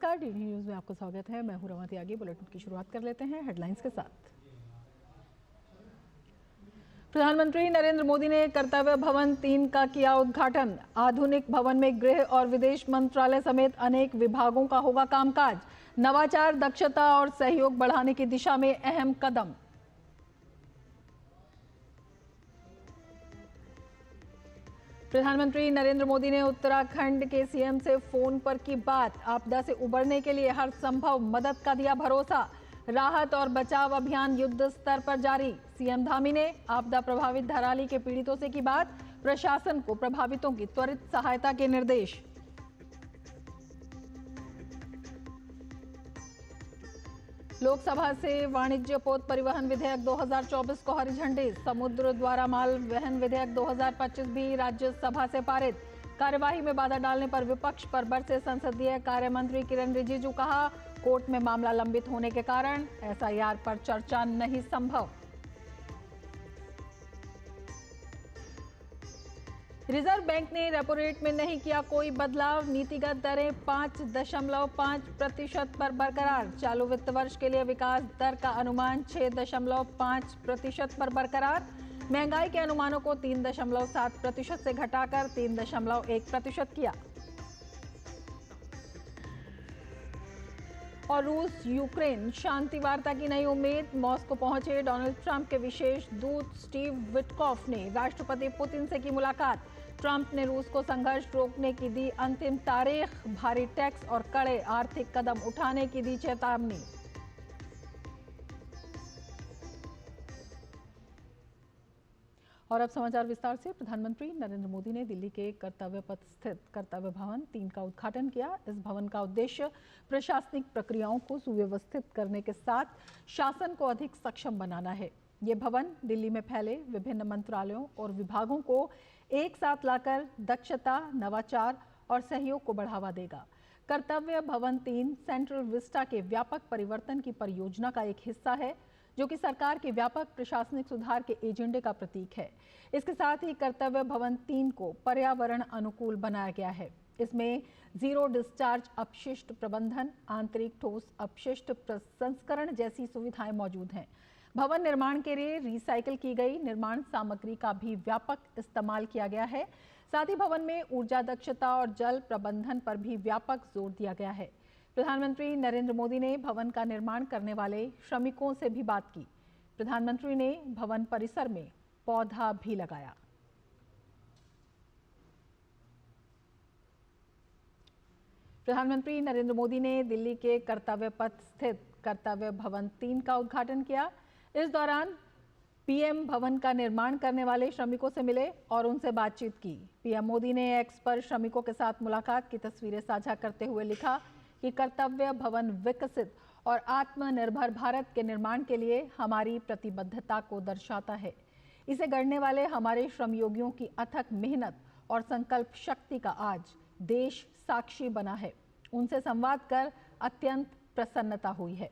नमस्कार, DD news में आपका स्वागत है। मैं हूं रवा त्यागी। बुलेटिन की शुरुआत कर लेते हैं हेडलाइंस के साथ। प्रधानमंत्री नरेंद्र मोदी ने कर्तव्य भवन 3 का किया उद्घाटन। आधुनिक भवन में गृह और विदेश मंत्रालय समेत अनेक विभागों का होगा कामकाज। नवाचार, दक्षता और सहयोग बढ़ाने की दिशा में अहम कदम। प्रधानमंत्री नरेंद्र मोदी ने उत्तराखंड के सीएम से फोन पर की बात। आपदा से उबरने के लिए हर संभव मदद का दिया भरोसा। राहत और बचाव अभियान युद्ध स्तर पर जारी। सीएम धामी ने आपदा प्रभावित धराली के पीड़ितों से की बात। प्रशासन को प्रभावितों की त्वरित सहायता के निर्देश। लोकसभा से वाणिज्य पोत परिवहन विधेयक 2024 को हरी झंडी। समुद्र द्वारा माल वहन विधेयक 2025 भी राज्यसभा से पारित। कार्यवाही में बाधा डालने पर विपक्ष पर बरसे संसदीय कार्य मंत्री किरण रिजिजू। कहा, कोर्ट में मामला लंबित होने के कारण एसआईआर पर चर्चा नहीं संभव। रिजर्व बैंक ने रेपो रेट में नहीं किया कोई बदलाव। नीतिगत दरें 5.5% पर बरकरार। चालू वित्त वर्ष के लिए विकास दर का अनुमान 6.5% पर बरकरार। महंगाई के अनुमानों को 3.7% से घटाकर 3.1% किया। और रूस यूक्रेन शांति वार्ता की नई उम्मीद। मॉस्को पहुंचे डोनाल्ड ट्रंप के विशेष दूत स्टीव विटकॉफ ने राष्ट्रपति पुतिन से की मुलाकात। ट्रंप ने रूस को संघर्ष रोकने की दी अंतिम तारीख। भारी टैक्स और कड़े आर्थिक कदम उठाने की दी चेतावनी। और अब समाचार विस्तार से। प्रधानमंत्री नरेंद्र मोदी ने दिल्ली के कर्तव्य पथ स्थित कर्तव्य भवन 3 का उद्घाटन किया। इस भवन का उद्देश्य प्रशासनिक प्रक्रियाओं को सुव्यवस्थित करने के साथ शासन को अधिक सक्षम बनाना है। ये भवन दिल्ली में फैले विभिन्न मंत्रालयों और विभागों को एक साथ लाकर दक्षता, नवाचार और सहयोग को बढ़ावा देगा। कर्तव्य भवन 3 सेंट्रल विस्टा के व्यापक परिवर्तन की परियोजना का एक हिस्सा है, जो कि सरकार के व्यापक प्रशासनिक सुधार के एजेंडे का प्रतीक है। इसके साथ ही कर्तव्य भवन 3 को पर्यावरण अनुकूल बनाया गया है। इसमें जीरो डिस्चार्ज अपशिष्ट प्रबंधन, आंतरिक ठोस अपशिष्ट प्रसंस्करण जैसी सुविधाएं मौजूद हैं। भवन निर्माण के लिए रिसाइकिल की गई निर्माण सामग्री का भी व्यापक इस्तेमाल किया गया है। साथ ही भवन में ऊर्जा दक्षता और जल प्रबंधन पर भी व्यापक जोर दिया गया है। प्रधानमंत्री नरेंद्र मोदी ने भवन का निर्माण करने वाले श्रमिकों से भी बात की। प्रधानमंत्री ने भवन परिसर में पौधा भी लगाया। प्रधानमंत्री नरेंद्र मोदी ने दिल्ली के कर्तव्य पथ स्थित कर्तव्य भवन 3 का उद्घाटन किया। इस दौरान पीएम भवन का निर्माण करने वाले श्रमिकों से मिले और उनसे बातचीत की। पीएम मोदी ने एक्स पर श्रमिकों के साथ मुलाकात की तस्वीरें साझा करते हुए लिखा कि कर्तव्य भवन विकसित और आत्मनिर्भर भारत के निर्माण के लिए हमारी प्रतिबद्धता को दर्शाता है। इसे गढ़ने वाले हमारे श्रमयोगियों की अथक मेहनत और संकल्प शक्ति का आज देश साक्षी बना है। उनसे संवाद कर अत्यंत प्रसन्नता हुई है।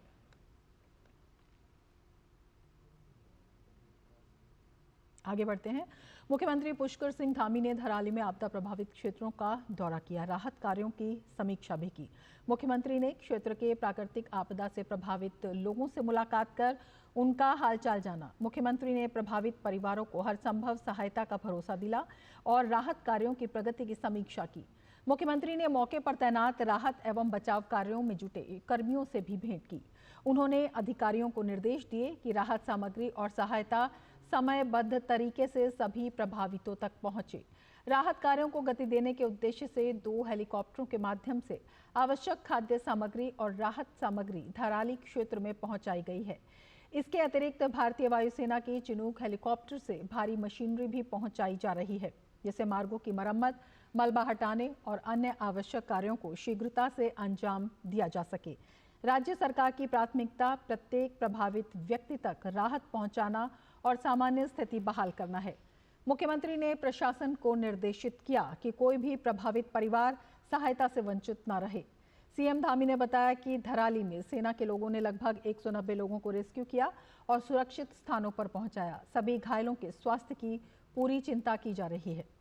आगे बढ़ते हैं। मुख्यमंत्री पुष्कर सिंह धामी ने धराली में आपदा प्रभावित क्षेत्रों का दौरा किया। राहत कार्यों की समीक्षा भी की। मुख्यमंत्री ने क्षेत्र के प्राकृतिक आपदा से प्रभावित लोगों से मुलाकात कर उनका हालचाल जाना। मुख्यमंत्री ने प्रभावित परिवारों को हर संभव सहायता का भरोसा दिला और राहत कार्यों की प्रगति की समीक्षा की। मुख्यमंत्री ने मौके पर तैनात राहत एवं बचाव कार्यों में जुटे कर्मियों से भी भेंट की। उन्होंने अधिकारियों को निर्देश दिए कि राहत सामग्री और सहायता समयबद्ध तरीके से सभी प्रभावितों तक पहुंचे। राहत कार्यों को गति देने के उद्देश्य से 2 हेलीकॉप्टरों के माध्यम से आवश्यक खाद्य सामग्री और राहत सामग्री धराली क्षेत्र में पहुंचाई गई है। इसके अतिरिक्त भारतीय वायुसेना की चिनूक हेलीकॉप्टर से भारी मशीनरी भी पहुंचाई जा रही है, जिससे मार्गों की मरम्मत, मलबा हटाने और अन्य आवश्यक कार्यों को शीघ्रता से अंजाम दिया जा सके। राज्य सरकार की प्राथमिकता प्रत्येक प्रभावित व्यक्ति तक राहत पहुंचाना और सामान्य स्थिति बहाल करना है। मुख्यमंत्री ने प्रशासन को निर्देशित किया कि कोई भी प्रभावित परिवार सहायता से वंचित न रहे। सीएम धामी ने बताया कि धराली में सेना के लोगों ने लगभग 190 लोगों को रेस्क्यू किया और सुरक्षित स्थानों पर पहुंचाया। सभी घायलों के स्वास्थ्य की पूरी चिंता की जा रही है।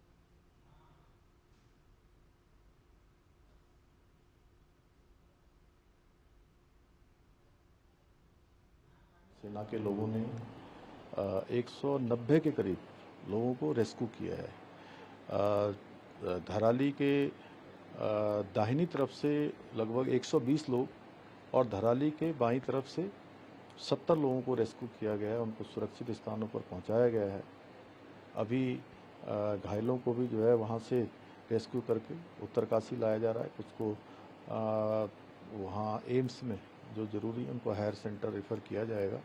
सेना के लोगों ने 190 के करीब लोगों को रेस्क्यू किया है। धराली के दाहिनी तरफ से लगभग 120 लोग और धराली के बाईं तरफ से 70 लोगों को रेस्क्यू किया गया है, उनको सुरक्षित स्थानों पर पहुंचाया गया है। अभी घायलों को भी जो है वहां से रेस्क्यू करके उत्तरकाशी लाया जा रहा है। कुछ को वहाँ एम्स में जो जरूरी है उनको हायर सेंटर रेफर किया जाएगा।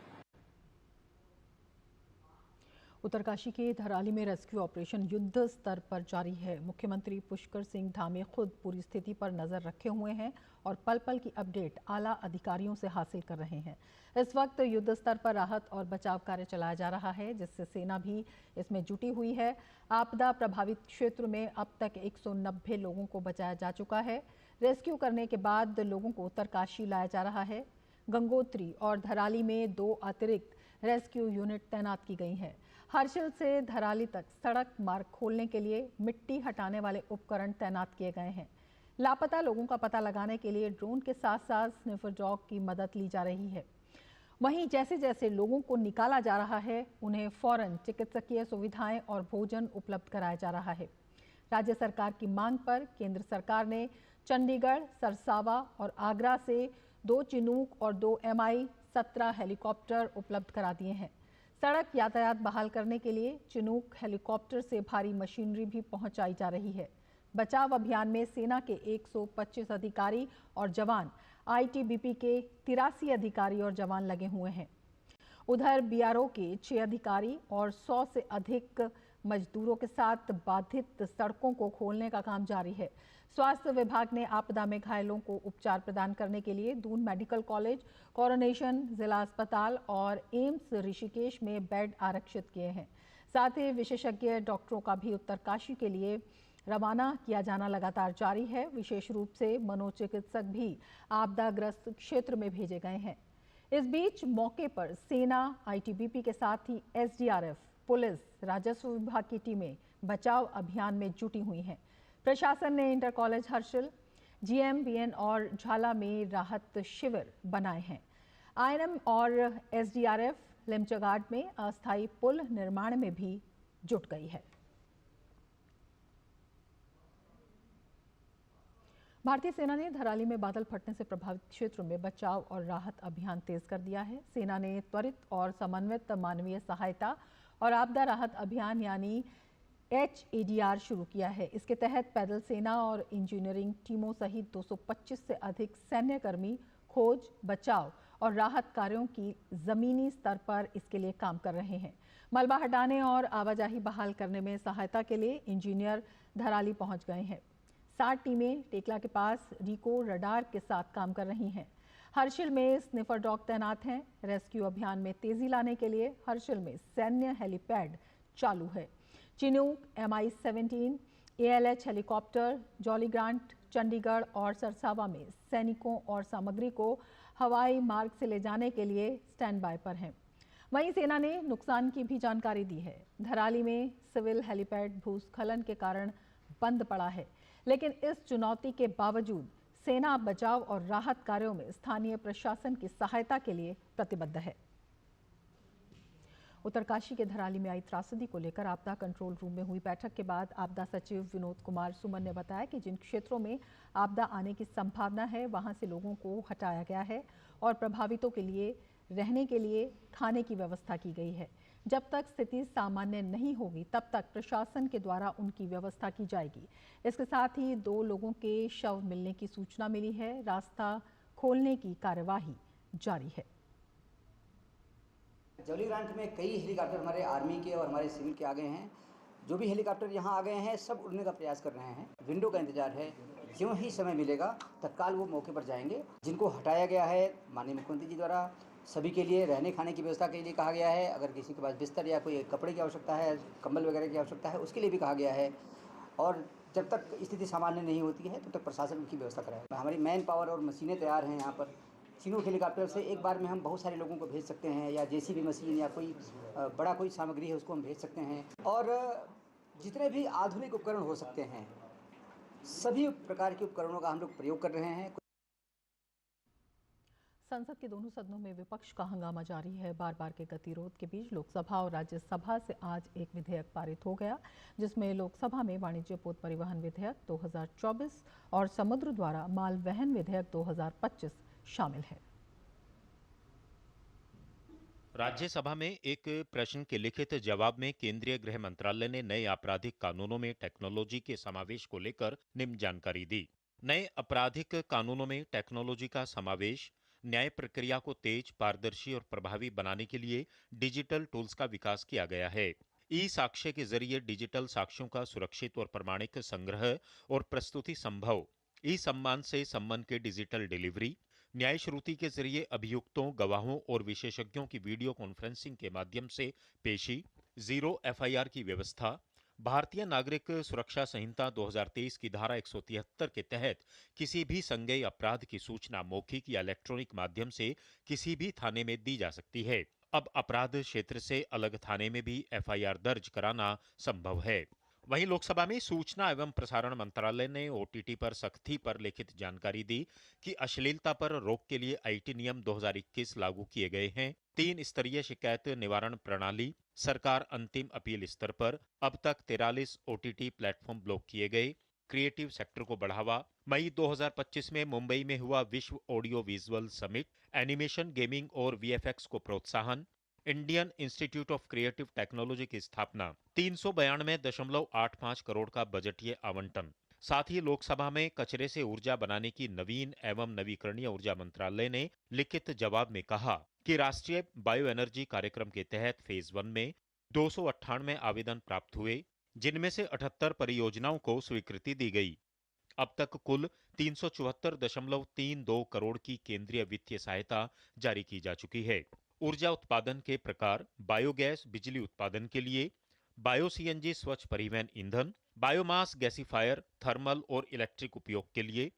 उत्तरकाशी के धराली में रेस्क्यू ऑपरेशन युद्ध स्तर पर जारी है। मुख्यमंत्री पुष्कर सिंह धामी खुद पूरी स्थिति पर नजर रखे हुए हैं और पल पल की अपडेट आला अधिकारियों से हासिल कर रहे हैं। इस वक्त युद्ध स्तर पर राहत और बचाव कार्य चलाया जा रहा है, जिससे सेना भी इसमें जुटी हुई है। आपदा प्रभावित क्षेत्र में अब तक 190 लोगों को बचाया जा चुका है। रेस्क्यू करने के बाद लोगों को उत्तरकाशी लाया जा रहा है। गंगोत्री और धराली में 2 अतिरिक्त रेस्क्यू यूनिट तैनात की गई हैं। हर्षिल से धराली तक सड़क मार्ग खोलने के लिए मिट्टी हटाने वाले उपकरण तैनात किए गए हैं। लापता लोगों का पता लगाने के लिए ड्रोन के साथ साथ स्निफर डॉग की मदद ली जा रही है। वहीं जैसे जैसे लोगों को निकाला जा रहा है, उन्हें फौरन चिकित्सकीय सुविधाएं और भोजन उपलब्ध कराया जा रहा है। राज्य सरकार की मांग पर केंद्र सरकार ने चंडीगढ़, सरसावा और आगरा से 2 चिनूक और 2 MI-17 हेलीकॉप्टर उपलब्ध करा दिए हैं। सड़क यातायात बहाल करने के लिए चिनूक हेलीकॉप्टर से भारी मशीनरी भी पहुंचाई जा रही है। बचाव अभियान में सेना के 125 अधिकारी और जवान, ITBP के 83 अधिकारी और जवान लगे हुए हैं। उधर BRO के 6 अधिकारी और 100 से अधिक मजदूरों के साथ बाधित सड़कों को खोलने का काम जारी है। स्वास्थ्य विभाग ने आपदा में घायलों को उपचार प्रदान करने के लिए दून मेडिकल कॉलेज, कोरोनेशन जिला अस्पताल और एम्स ऋषिकेश में बेड आरक्षित किए हैं। साथ ही विशेषज्ञ डॉक्टरों का भी उत्तरकाशी के लिए रवाना किया जाना लगातार जारी है। विशेष रूप से मनोचिकित्सक भी आपदाग्रस्त क्षेत्र में भेजे गए हैं। इस बीच मौके पर सेना, ITBP के साथ ही SDRF, पुलिस, राजस्व विभाग की टीमें बचाव अभियान में जुटी हुई हैं। प्रशासन ने इंटर कॉलेज हर्षिल, GMBN और झाला में राहत शिविर बनाए हैं। INM और SDRF लिमचगाड में अस्थायी पुल निर्माण में भी जुट गई है। भारतीय सेना ने धराली में बादल फटने से प्रभावित क्षेत्रों में बचाव और राहत अभियान तेज कर दिया है। सेना ने त्वरित और समन्वित मानवीय सहायता और आपदा राहत अभियान यानी HADR शुरू किया है। इसके तहत पैदल सेना और इंजीनियरिंग टीमों सहित 225 से अधिक सैन्य कर्मी खोज, बचाव और राहत कार्यों की जमीनी स्तर पर इसके लिए काम कर रहे हैं। मलबा हटाने और आवाजाही बहाल करने में सहायता के लिए इंजीनियर धराली पहुंच गए हैं। 60 टीमें टेकला के पास रिको रडार के साथ काम कर रही हैं। हर्षिल में स्निफर डॉग तैनात हैं। रेस्क्यू अभियान में तेजी लाने के लिए हर्षिल में सैन्य हेलीपैड चालू है। Chinook, MI-17, ALH helicopter jolly grant, Chandigarh और सरसावा में सैनिकों और सामग्री को हवाई मार्ग से ले जाने के लिए स्टैंड बाय पर हैं। वहीं सेना ने नुकसान की भी जानकारी दी है। धराली में सिविल हेलीपैड भूस्खलन के कारण बंद पड़ा है, लेकिन इस चुनौती के बावजूद सेना बचाव और राहत कार्यों में स्थानीय प्रशासन की सहायता के लिए प्रतिबद्ध है। उत्तरकाशी के धराली में आई त्रासदी को लेकर आपदा कंट्रोल रूम में हुई बैठक के बाद आपदा सचिव विनोद कुमार सुमन ने बताया कि जिन क्षेत्रों में आपदा आने की संभावना है, वहां से लोगों को हटाया गया है और प्रभावितों के लिए रहने के लिए खाने की व्यवस्था की गई है। जब तक स्थिति सामान्य नहीं होगी, तब तक प्रशासन के द्वारा उनकी व्यवस्था की जाएगी। इसके साथ ही 2 लोगों के शव मिलने की सूचना मिली है। रास्ता खोलने की कार्यवाही जारी है। जॉली ग्रांट में कई हेलीकॉप्टर हमारे आर्मी के और हमारे सिविल के आ गए हैं। जो भी हेलीकॉप्टर यहाँ आ गए हैं, सब उड़ने का प्रयास कर रहे हैं। विंडो का इंतजार है, ज्यों ही समय मिलेगा तत्काल वो मौके पर जाएंगे। जिनको हटाया गया है, माननीय मुख्यमंत्री जी द्वारा सभी के लिए रहने खाने की व्यवस्था के लिए कहा गया है। अगर किसी के पास बिस्तर या कोई कपड़े की आवश्यकता है, कंबल वगैरह की आवश्यकता है, उसके लिए भी कहा गया है। और जब तक स्थिति सामान्य नहीं होती है, तब तक प्रशासन उनकी व्यवस्था कराएगा। हमारी मैन पावर और मशीनें तैयार हैं। यहाँ पर चिनूक हेलीकॉप्टर से एक बार में हम बहुत सारे लोगों को भेज सकते हैं, या JCB मशीन या कोई बड़ा कोई सामग्री है उसको हम भेज सकते हैं। और जितने भी आधुनिक उपकरण हो सकते हैं, सभी प्रकार के उपकरणों का हम लोग प्रयोग कर रहे हैं। संसद के दोनों सदनों में विपक्ष का हंगामा जारी है। बार बार के गतिरोध के बीच लोकसभा और राज्यसभा से आज एक विधेयक पारित हो गया, जिसमें लोकसभा में वाणिज्य पोत परिवहन विधेयक 2024 और समुद्र द्वारा माल वहन विधेयक 2025 शामिल है। राज्यसभा में एक प्रश्न के लिखित जवाब में केंद्रीय गृह मंत्रालय ने नए आपराधिक कानूनों में टेक्नोलॉजी के समावेश को लेकर निम्न जानकारी दी। नए आपराधिक कानूनों में टेक्नोलॉजी का समावेश न्याय प्रक्रिया को तेज, पारदर्शी और प्रभावी बनाने के लिए डिजिटल टूल्स का विकास किया गया है। ई साक्ष्य के जरिए डिजिटल साक्ष्यों का सुरक्षित और प्रमाणिक संग्रह और प्रस्तुति संभव। ई सम्मान से सम्मान के डिजिटल डिलीवरी, न्याय श्रुति के जरिए अभियुक्तों, गवाहों और विशेषज्ञों की वीडियो कॉन्फ्रेंसिंग के माध्यम से पेशी, जीरो एफआईआर की व्यवस्था, भारतीय नागरिक सुरक्षा संहिता 2023 की धारा 173 के तहत किसी भी संज्ञेय अपराध की सूचना मौखिक या इलेक्ट्रॉनिक माध्यम से किसी भी थाने में दी जा सकती है। अब अपराध क्षेत्र से अलग थाने में भी एफआईआर दर्ज कराना संभव है। वहीं लोकसभा में सूचना एवं प्रसारण मंत्रालय ने ओटीटी पर सख्ती पर लिखित जानकारी दी कि अश्लीलता पर रोक के लिए आईटी नियम 2021 लागू किए गए हैं। 3 स्तरीय शिकायत निवारण प्रणाली, सरकार अंतिम अपील स्तर पर अब तक 43 ओटीटी प्लेटफॉर्म ब्लॉक किए गए। क्रिएटिव सेक्टर को बढ़ावा, मई 2025 में मुंबई में हुआ विश्व audio visual summit, animation, gaming और वीएफएक्स को प्रोत्साहन, Indian institute of creative technology की स्थापना, 392.85 करोड़ का बजटीय आवंटन। साथ ही लोकसभा में कचरे से ऊर्जा बनाने की नवीन एवं नवीकरणीय ऊर्जा मंत्रालय ने लिखित जवाब में कहा कि राष्ट्रीय बायो एनर्जी कार्यक्रम के तहत फेज 1 में 298 आवेदन प्राप्त हुए, जिनमें से 78 परियोजनाओं को स्वीकृति दी गई। अब तक कुल 374.32 करोड़ की केंद्रीय वित्तीय सहायता जारी की जा चुकी है। ऊर्जा उत्पादन के प्रकार, बायोगैस बिजली उत्पादन के लिए, बायो सीएनजी स्वच्छ परिवहन ईंधन, बायोमास गैसीफायर, थर्मल और इलेक्ट्रिक उपयोग के लिए।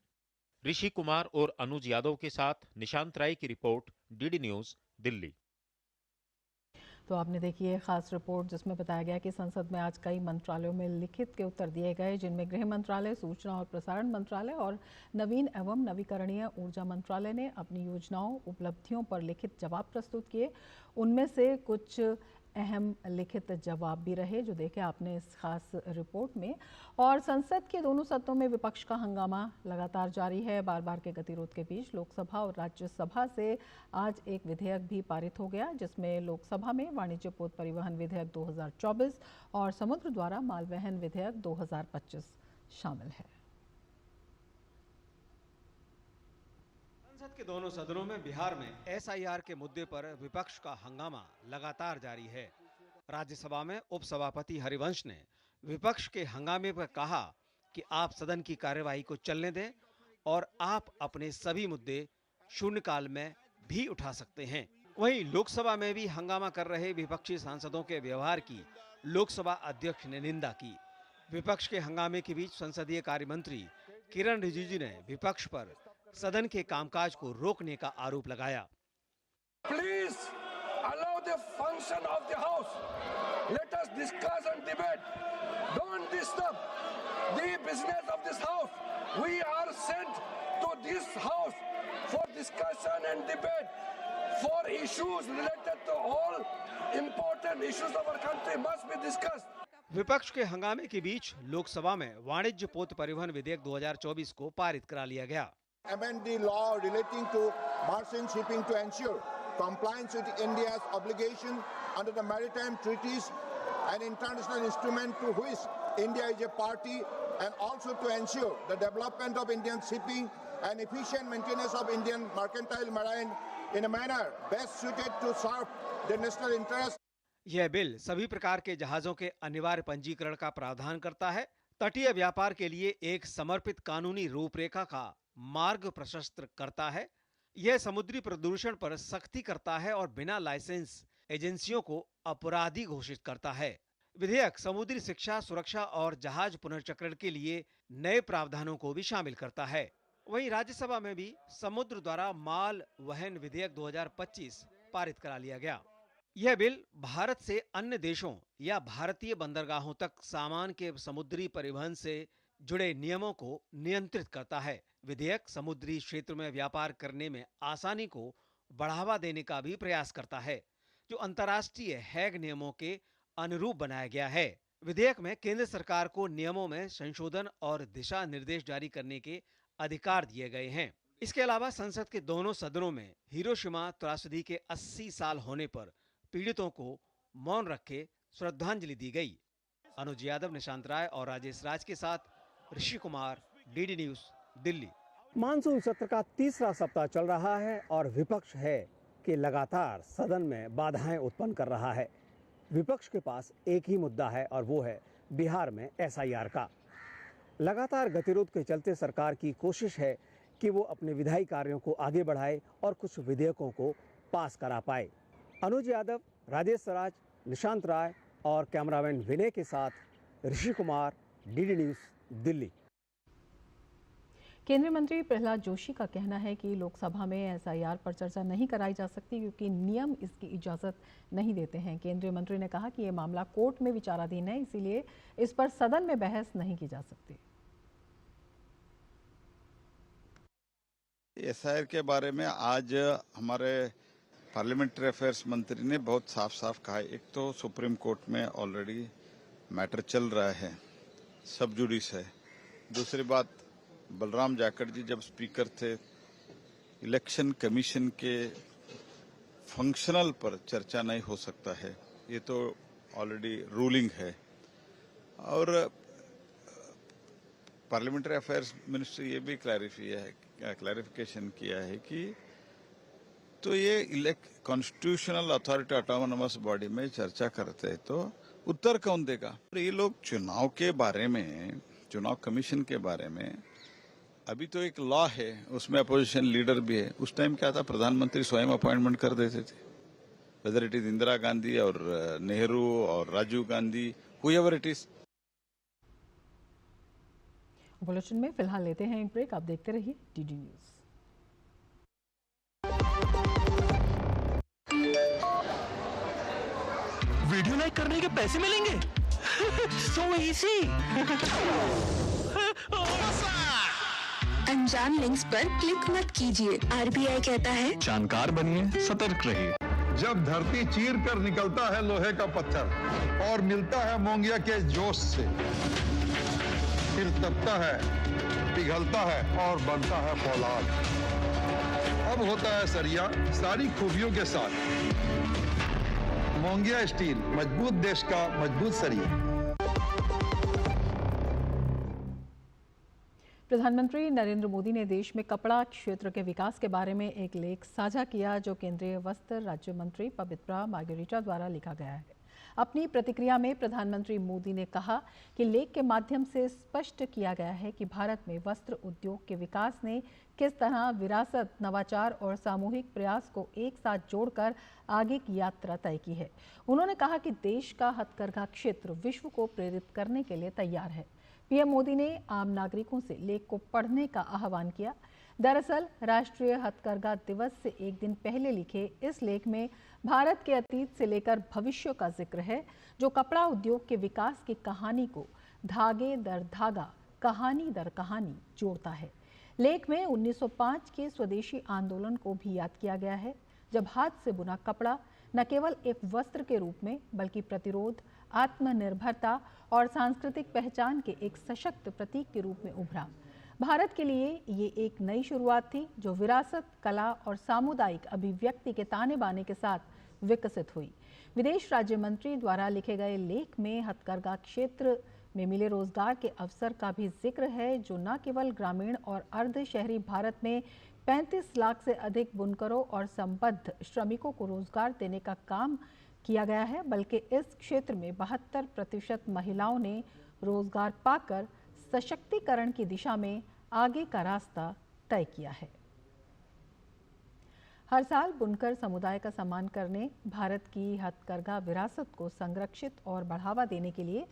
ऋषि कुमार और अनुज यादव के साथ निशांत राय की रिपोर्ट, डीडी न्यूज, दिल्ली। तो आपने देखी है खास रिपोर्ट जिसमें बताया गया कि संसद में आज कई मंत्रालयों में लिखित के उत्तर दिए गए, जिनमें गृह मंत्रालय, सूचना और प्रसारण मंत्रालय और नवीन एवं नवीकरणीय ऊर्जा मंत्रालय ने अपनी योजनाओं, उपलब्धियों पर लिखित जवाब प्रस्तुत किए। उनमें से कुछ अहम लिखित जवाब भी रहे जो देखे आपने इस खास रिपोर्ट में। और संसद के दोनों सदनों में विपक्ष का हंगामा लगातार जारी है। बार बार के गतिरोध के बीच लोकसभा और राज्यसभा से आज एक विधेयक भी पारित हो गया, जिसमें लोकसभा में वाणिज्य पोत परिवहन विधेयक 2024 और समुद्र द्वारा माल वहन विधेयक 2025 शामिल है। संसद के दोनों सदनों में बिहार में एसआईआर के मुद्दे पर विपक्ष का हंगामा लगातार जारी है। राज्यसभा में उपसभापति हरिवंश ने विपक्ष के हंगामे पर कहा कि आप सदन की कार्यवाही को चलने दें और आप अपने सभी मुद्दे शून्यकाल में भी उठा सकते हैं। वहीं लोकसभा में भी हंगामा कर रहे विपक्षी सांसदों के व्यवहार की लोकसभा अध्यक्ष ने निंदा की। विपक्ष के हंगामे के बीच संसदीय कार्य मंत्री किरण रिजिजू ने विपक्ष पर सदन के कामकाज को रोकने का आरोप लगाया। Please allow the function of the house. Let us discuss and debate. Don't disturb the business of this house. We are sent to this house for discussion and debate, for issues related to all important issues of our country must be discussed. विपक्ष के हंगामे के बीच लोकसभा में वाणिज्य पोत परिवहन विधेयक 2024 को पारित करा लिया गया। Amend the law relating to merchant shipping to ensure compliance with India's obligation under the maritime treaties and international instrument to which India is a party, and also to ensure the development of Indian shipping and efficient maintenance of Indian mercantile marine in a manner best suited to serve the national interest. यह bill सभी प्रकार के जहाजों के अनिवार्य पंजीकरण का प्रावधान करता है, तटीय व्यापार के लिए एक समर्पित कानूनी रूपरेखा का मार्ग प्रशस्त करता है। यह समुद्री प्रदूषण पर सख्ती करता है और बिना लाइसेंस एजेंसियों को अपराधी घोषित करता है। विधेयक समुद्री शिक्षा, सुरक्षा और जहाज पुनर्चक्रण के लिए नए प्रावधानों को भी शामिल करता है। वहीं राज्यसभा में भी समुद्र द्वारा माल वहन विधेयक 2025 पारित करा लिया गया। यह बिल भारत से अन्य देशों या भारतीय बंदरगाहों तक सामान के समुद्री परिवहन से जुड़े नियमों को नियंत्रित करता है। विधेयक समुद्री क्षेत्र में व्यापार करने में आसानी को बढ़ावा देने का भी प्रयास करता है, जो अंतर्राष्ट्रीय हैग नियमों के अनुरूप बनाया गया है। विधेयक में केंद्र सरकार को नियमों में संशोधन और दिशा निर्देश जारी करने के अधिकार दिए गए हैं। इसके अलावा संसद के दोनों सदनों में हिरोशिमा त्रासदी के 80 साल होने पर पीड़ितों को मौन रख के श्रद्धांजलि दी गई। अनुज यादव, निशांत राय और राजेश राज के साथ Rishi Kumar, DD news, Delhi. Monsoon सत्र का तीसरा सप्ताह चल रहा है और विपक्ष है कि लगातार सदन में बाधाएं उत्पन्न कर रहा है। विपक्ष के पास एक ही मुद्दा है और वो है बिहार में एसआईआर का। लगातार गतिरोध के चलते सरकार की कोशिश है कि वो अपने विधायी कार्यों को आगे बढ़ाए और कुछ विधेयकों को पास करा पाए। अनुज यादव, राजेश राज, निशांत राय और कैमरामैन विनय के साथ ऋषि कुमार, डीडी न्यूज, दिल्ली। केंद्रीय मंत्री प्रहलाद जोशी का कहना है कि लोकसभा में एसआईआर पर चर्चा नहीं कराई जा सकती क्योंकि नियम इसकी इजाजत नहीं देते हैं। केंद्रीय मंत्री ने कहा कि ये मामला कोर्ट में विचाराधीन है, इसीलिए इस पर सदन में बहस नहीं की जा सकती। एसआईआर के बारे में आज हमारे पार्लियामेंट्री अफेयर्स मंत्री ने बहुत साफ साफ कहा। एक तो सुप्रीम कोर्ट में ऑलरेडी मैटर चल रहा है, सब जुडिस है। दूसरी बात, बलराम जाखड़ जी जब स्पीकर थे, इलेक्शन कमीशन के फंक्शनल पर चर्चा नहीं हो सकता है, ये तो ऑलरेडी रूलिंग है। और पार्लियामेंट्री अफेयर्स मिनिस्ट्री ये भी क्लैरिफिकेशन किया है कि तो ये कॉन्स्टिट्यूशनल अथॉरिटी ऑटोनोमस बॉडी में चर्चा करते हैं तो उत्तर कौन देगा? ये लोग चुनाव के बारे में, चुनाव कमीशन के बारे में अभी तो एक लॉ है, उसमें अपोजिशन लीडर भी है। उस टाइम क्या था, प्रधानमंत्री स्वयं अपॉइंटमेंट कर देते थे, whether it is Indira Gandhi और नेहरू और Rajiv Gandhi, however it is. Bulletin में फिलहाल लेते हैं एक ब्रेक। आप देखते रहिए डीडी न्यूज। वीडियो लाइक करने के पैसे मिलेंगे? So easy। अनजान लिंक्स पर क्लिक मत कीजिए। आरबीआई कहता है जानकार बनिए, सतर्क रहिए। जब धरती चीर कर निकलता है लोहे का पत्थर और मिलता है मोंगिया के जोश से, फिर तपता है, पिघलता है और बनता है फौलाद। अब होता है सरिया सारी खूबियों के साथ। मोंगिया स्टील, मजबूत देश का मजबूत सरिया। प्रधानमंत्री नरेंद्र मोदी ने देश में कपड़ा क्षेत्र के विकास के बारे में एक लेख साझा किया जो केंद्रीय वस्त्र राज्य मंत्री पवित्रा मार्गेरिटा द्वारा लिखा गया है। अपनी प्रतिक्रिया में प्रधानमंत्री मोदी ने कहा कि लेख के माध्यम से स्पष्ट किया गया है कि भारत में वस्त्र उद्योग के विकास ने किस तरह विरासत, नवाचार और सामूहिक प्रयास को एक साथ जोड़कर आगे की यात्रा तय की है। उन्होंने कहा कि देश का हथकरघा क्षेत्र विश्व को प्रेरित करने के लिए तैयार है। पीएम मोदी ने आम नागरिकों से लेख को पढ़ने का आह्वान किया। दरअसल राष्ट्रीय हथकरघा दिवस से एक दिन पहले लिखे इस लेख में भारत के अतीत से लेकर भविष्य का जिक्र है, जो कपड़ा उद्योग के विकास की कहानी को धागे दर धागा, कहानी दर कहानी जोड़ता है। लेख में 1905 के स्वदेशी आंदोलन को भी याद किया गया है, जब हाथ से बुना कपड़ा न केवल एक वस्त्र के रूप में बल्कि प्रतिरोध, आत्मनिर्भरता और सांस्कृतिक पहचान के एक सशक्त प्रतीक के रूप में उभरा। भारत के लिए ये एक नई शुरुआत थी जो विरासत, कला और सामुदायिक अभिव्यक्ति के ताने बाने के साथ विकसित हुई। विदेश राज्य मंत्री द्वारा लिखे गए लेख में हथकरघा क्षेत्र में मिले रोजगार के अवसर का भी जिक्र है, जो न केवल ग्रामीण और अर्ध शहरी भारत में 35 लाख से अधिक बुनकरों और संबद्ध श्रमिकों को रोजगार देने का काम किया गया है, बल्कि इस क्षेत्र में 72% महिलाओं ने रोजगार पाकर सशक्तिकरण की दिशा में आगे का रास्ता तय किया है। हर साल बुनकर समुदाय का सम्मान करने, भारत की हथकरघा विरासत को संरक्षित और बढ़ावा देने के लिए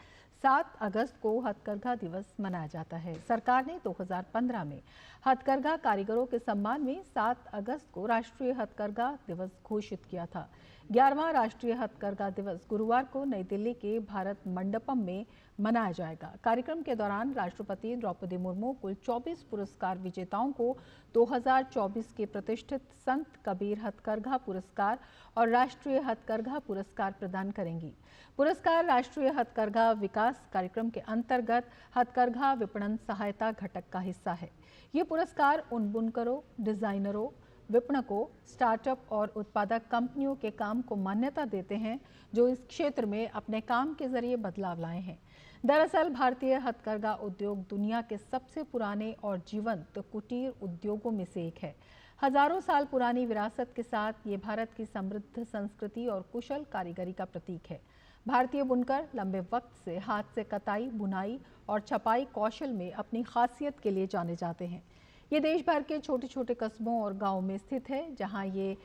7 अगस्त को हथकरघा दिवस मनाया जाता है। सरकार ने 2015 में हथकरघा कारीगरों के सम्मान में 7 अगस्त को राष्ट्रीय हथकरघा दिवस घोषित किया था। 11वां राष्ट्रीय हथकरघा दिवस गुरुवार को नई दिल्ली के भारत मंडपम में मनाया जाएगा। कार्यक्रम के दौरान राष्ट्रपति द्रौपदी मुर्मू कुल 24 पुरस्कार विजेताओं को 2024 के प्रतिष्ठित संत कबीर हथकरघा पुरस्कार और राष्ट्रीय हथकरघा पुरस्कार प्रदान करेंगी। पुरस्कार राष्ट्रीय हथकरघा विकास कार्यक्रम के अंतर्गत हथकरघा विपणन सहायता घटक का हिस्सा है। ये पुरस्कार उन बुनकरों, डिजाइनरों, विपणकों, स्टार्टअप और उत्पादक कंपनियों के काम को मान्यता देते हैं जो इस क्षेत्र में अपने काम के जरिए बदलाव लाए हैं। दरअसल भारतीय हथकरघा उद्योग दुनिया के सबसे पुराने और जीवंत कुटीर उद्योगों में से एक है। हजारों साल पुरानी विरासत के साथ ये भारत की समृद्ध संस्कृति और कुशल कारीगरी का प्रतीक है। भारतीय बुनकर लंबे वक्त से हाथ से कताई, बुनाई और छपाई कौशल में अपनी खासियत के लिए जाने जाते हैं। ये देश भर के छोटे छोटे कस्बों और गांवों में स्थित है, जहां ये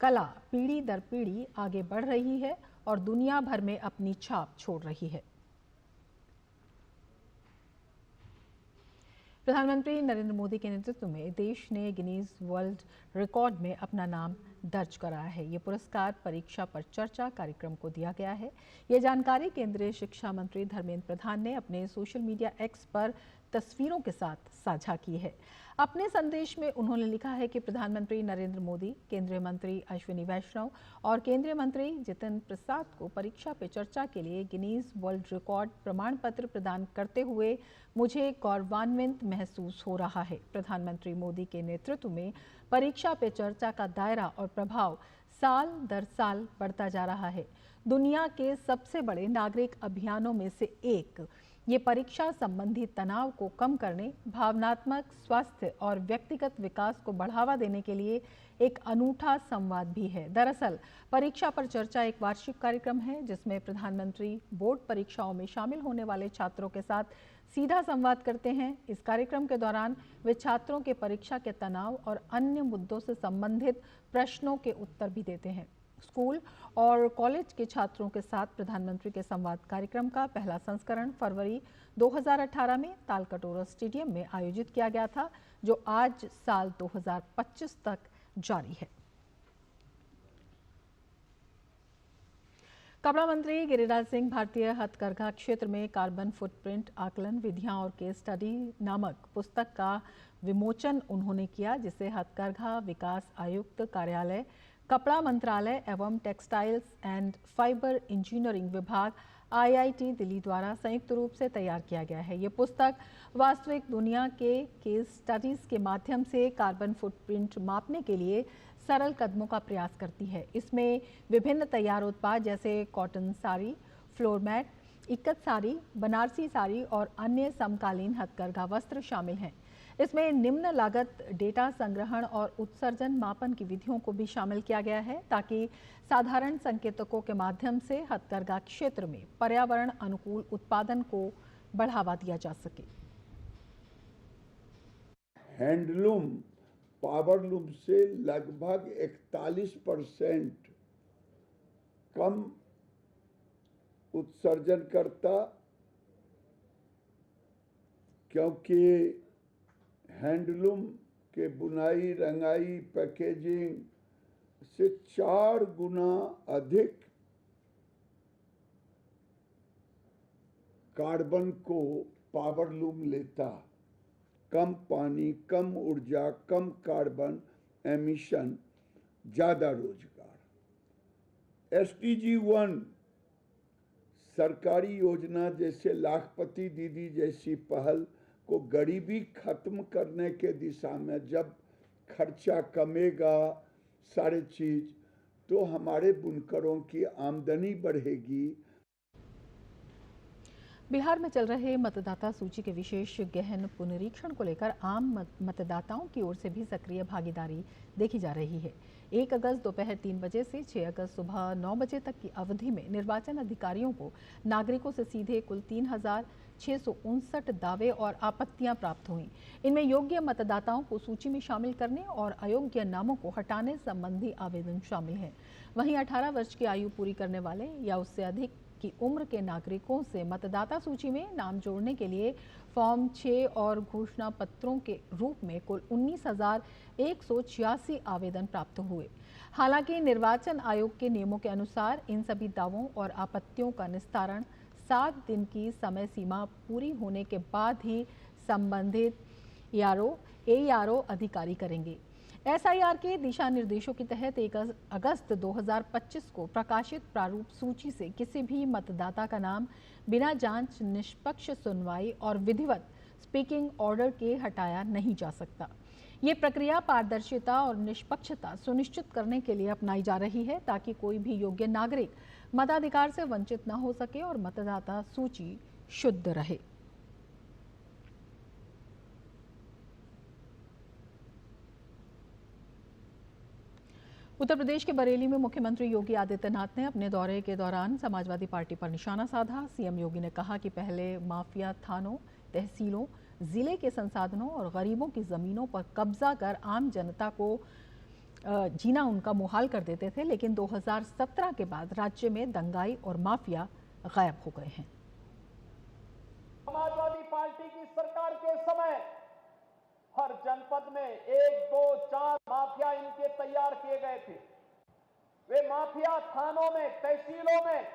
कला पीढ़ी दर पीढ़ी आगे बढ़ रही है और दुनिया भर में अपनी छाप छोड़ रही है। प्रधानमंत्री नरेंद्र मोदी के नेतृत्व में देश ने गिनीज वर्ल्ड रिकॉर्ड में अपना नाम दर्ज कराया है। ये पुरस्कार परीक्षा पर चर्चा कार्यक्रम को दिया गया है। ये जानकारी केंद्रीय शिक्षा मंत्री धर्मेंद्र प्रधान ने अपने सोशल मीडिया एक्स पर तस्वीरों के साथ साझा की है। अपने संदेश में उन्होंने लिखा है कि प्रधानमंत्री नरेंद्र मोदी, केंद्रीय मंत्री अश्विनी वैष्णव और केंद्रीय मंत्री जितेंद्र प्रसाद को परीक्षा पे चर्चा के लिए गिनीज वर्ल्ड रिकॉर्ड प्रमाण पत्र प्रदान करते हुए मुझे गौरवान्वित महसूस हो रहा है। प्रधानमंत्री मोदी के नेतृत्व में परीक्षा पे चर्चा का दायरा और प्रभाव साल दर साल बढ़ता जा रहा है। दुनिया के सबसे बड़े नागरिक अभियानों में से एक ये परीक्षा संबंधी तनाव को कम करने, भावनात्मक स्वास्थ्य और व्यक्तिगत विकास को बढ़ावा देने के लिए एक अनूठा संवाद भी है। दरअसल परीक्षा पर चर्चा एक वार्षिक कार्यक्रम है जिसमें प्रधानमंत्री बोर्ड परीक्षाओं में शामिल होने वाले छात्रों के साथ सीधा संवाद करते हैं। इस कार्यक्रम के दौरान वे छात्रों के परीक्षा के तनाव और अन्य मुद्दों से संबंधित प्रश्नों के उत्तर भी देते हैं। स्कूल और कॉलेज के छात्रों के साथ प्रधानमंत्री के संवाद कार्यक्रम का पहला संस्करण फरवरी 2018 में तालकटोरा स्टेडियम में आयोजित किया गया था, जो आज साल 2025 तक जारी है। कपड़ा मंत्री गिरिराज सिंह भारतीय हथकरघा क्षेत्र में कार्बन फुटप्रिंट आकलन विधियां और केस स्टडी नामक पुस्तक का विमोचन उन्होंने किया, जिसे हथकरघा विकास आयुक्त कार्यालय, कपड़ा मंत्रालय एवं टेक्सटाइल्स एंड फाइबर इंजीनियरिंग विभाग IIT दिल्ली द्वारा संयुक्त रूप से तैयार किया गया है। ये पुस्तक वास्तविक दुनिया के केस स्टडीज के माध्यम से कार्बन फुटप्रिंट मापने के लिए सरल कदमों का प्रयास करती है। इसमें विभिन्न तैयार उत्पाद जैसे cotton sari, floor mat, ikat sari, Banarasi sari और अन्य समकालीन हथकरघा वस्त्र शामिल हैं। इसमें निम्न लागत डेटा संग्रहण और उत्सर्जन मापन की विधियों को भी शामिल किया गया है, ताकि साधारण संकेतकों के माध्यम से हथकरघा क्षेत्र में पर्यावरण अनुकूल उत्पादन को बढ़ावा दिया जा सके। हैंडलूम पावरलूम से लगभग 41% कम उत्सर्जन करता, क्योंकि हैंडलूम के बुनाई, रंगाई, पैकेजिंग से 4 गुना अधिक कार्बन को पावरलूम लेता। कम पानी, कम ऊर्जा, कम कार्बन एमिशन, ज़्यादा रोजगार। SDG 1 सरकारी योजना जैसे लाखपति दीदी जैसी पहल को गरीबी खत्म करने के दिशा में जब खर्चा कमेगा सारे चीज, तो हमारे बुनकरों की आमदनी बढ़ेगी। बिहार में चल रहे मतदाता सूची के विशेष गहन पुनरीक्षण को लेकर आम मतदाताओं की ओर से भी सक्रिय भागीदारी देखी जा रही है। 1 अगस्त दोपहर 3 बजे से 6 अगस्त सुबह 9 बजे तक की अवधि में निर्वाचन अधिकारियों को नागरिकों से सीधे कुल 3659 दावे और आपत्तियां प्राप्त हुई। इनमें योग्य मतदाताओं को सूची में शामिल करने और अयोग्य नामों को हटाने संबंधी आवेदन शामिल हैं। वहीं 18 वर्ष की आयु पूरी करने वाले या उससे अधिक की उम्र के नागरिकों से मतदाता सूची में नाम जोड़ने के लिए फॉर्म 6 और घोषणा पत्रों के रूप में कुल 19,186 आवेदन प्राप्त हुए। हालांकि निर्वाचन आयोग के नियमों के अनुसार इन सभी दावों और आपत्तियों का निस्तारण 7 दिन की समय सीमा पूरी होने के बाद ही संबंधित ARO अधिकारी करेंगे। SIR के दिशा निर्देशों के तहत 1 अगस्त 2025 को प्रकाशित प्रारूप सूची से किसी भी मतदाता का नाम बिना जांच, निष्पक्ष सुनवाई और विधिवत स्पीकिंग ऑर्डर के हटाया नहीं जा सकता। ये प्रक्रिया पारदर्शिता और निष्पक्षता सुनिश्चित करने के लिए अपनाई जा रही है ताकि कोई भी योग्य नागरिक मताधिकार से वंचित न हो सके और मतदाता सूची शुद्ध रहे। उत्तर प्रदेश के बरेली में मुख्यमंत्री योगी आदित्यनाथ ने अपने दौरे के दौरान समाजवादी पार्टी पर निशाना साधा। सीएम योगी ने कहा कि पहले माफिया थानों, तहसीलों, जिले के संसाधनों और गरीबों की जमीनों पर कब्जा कर आम जनता को जीना उनका मुहाल कर देते थे, लेकिन 2017 के बाद राज्य में दंगाई और माफिया गायब हो गए हैं। समाजवादी पार्टी की सरकार के समय हर जनपद में 1, 2, 4 माफिया इनके तैयार किए गए थे। वे माफिया थानों में, तहसीलों में,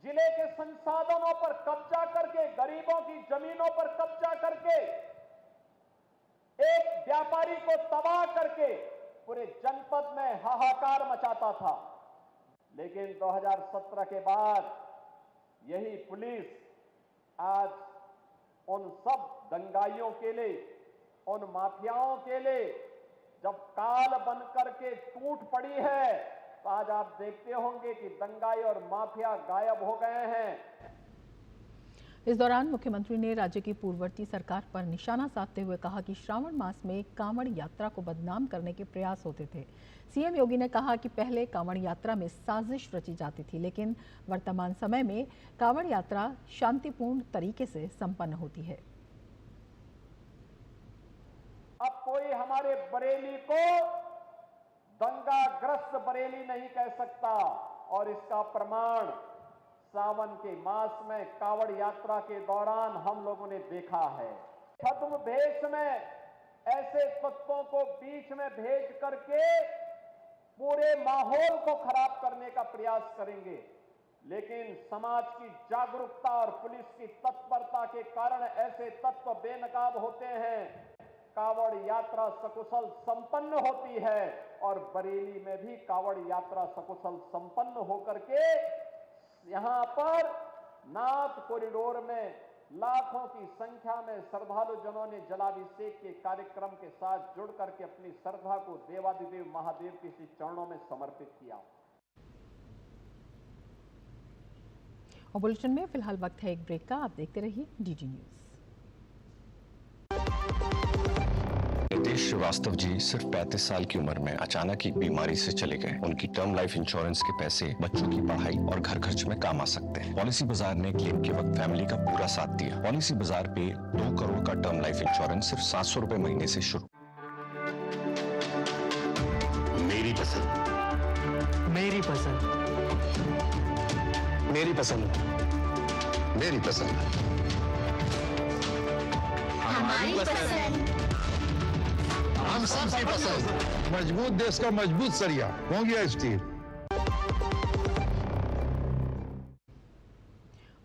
जिले के संसाधनों पर कब्जा करके, गरीबों की जमीनों पर कब्जा करके, एक व्यापारी को तबाह करके पूरे जनपद में हाहाकार मचाता था। लेकिन 2017 के बाद यही पुलिस आज उन सब दंगाइयों के लिए, उन माफियाओं के लिए जब काल बनकर के टूट पड़ी है, तो आज आप देखते होंगे कि दंगाई और माफिया गायब हो गए हैं। इस दौरान मुख्यमंत्री ने राज्य की पूर्ववर्ती सरकार पर निशाना साधते हुए कहा कि श्रावण मास में कांवड़ यात्रा को बदनाम करने के प्रयास होते थे। सीएम योगी ने कहा कि पहले कांवड़ यात्रा में साजिश रची जाती थी, लेकिन वर्तमान समय में कांवड़ यात्रा शांतिपूर्ण तरीके से संपन्न होती है। अब कोई हमारे बरेली को दंगाग्रस्त बरेली नहीं कह सकता, और इसका प्रमाण सावन के मास में कांवड़ यात्रा के दौरान हम लोगों ने देखा है। छद्म भेष में ऐसे तत्वों को बीच में भेज करके पूरे माहौल को खराब करने का प्रयास करेंगे, लेकिन समाज की जागरूकता और पुलिस की तत्परता के कारण ऐसे तत्व बेनकाब होते हैं। कांवड़ यात्रा सकुशल संपन्न होती है और बरेली में भी कांवड़ यात्रा सकुशल संपन्न होकर के यहाँ पर नाथ कॉरिडोर में लाखों की संख्या में श्रद्धालु जनों ने जलाभिषेक के कार्यक्रम के साथ जुड़ करके अपनी श्रद्धा को देवादिदेव महादेव के श्री चरणों में समर्पित किया। और बुलेटिन में फिलहाल वक्त है एक ब्रेक का। आप देखते रहिए DD न्यूज। रितेश श्रीवास्तव जी सिर्फ 35 साल की उम्र में अचानक एक बीमारी से चले गए। उनकी टर्म लाइफ इंश्योरेंस के पैसे बच्चों की पढ़ाई और घर खर्च में काम आ सकते हैं। पॉलिसी बाजार ने क्लेम के वक्त फैमिली का पूरा साथ दिया। पॉलिसी बाजार पे 2 करोड़ का टर्म लाइफ इंश्योरेंस सिर्फ 700 रुपए महीने से शुरू। मेरी पसंद, मेरी पसंद, मेरी पसंद, मेरी पसंद, हमारी पसंद, हम सबकी पसंद। मजबूत देश का मजबूत सरिया होंगे स्टील।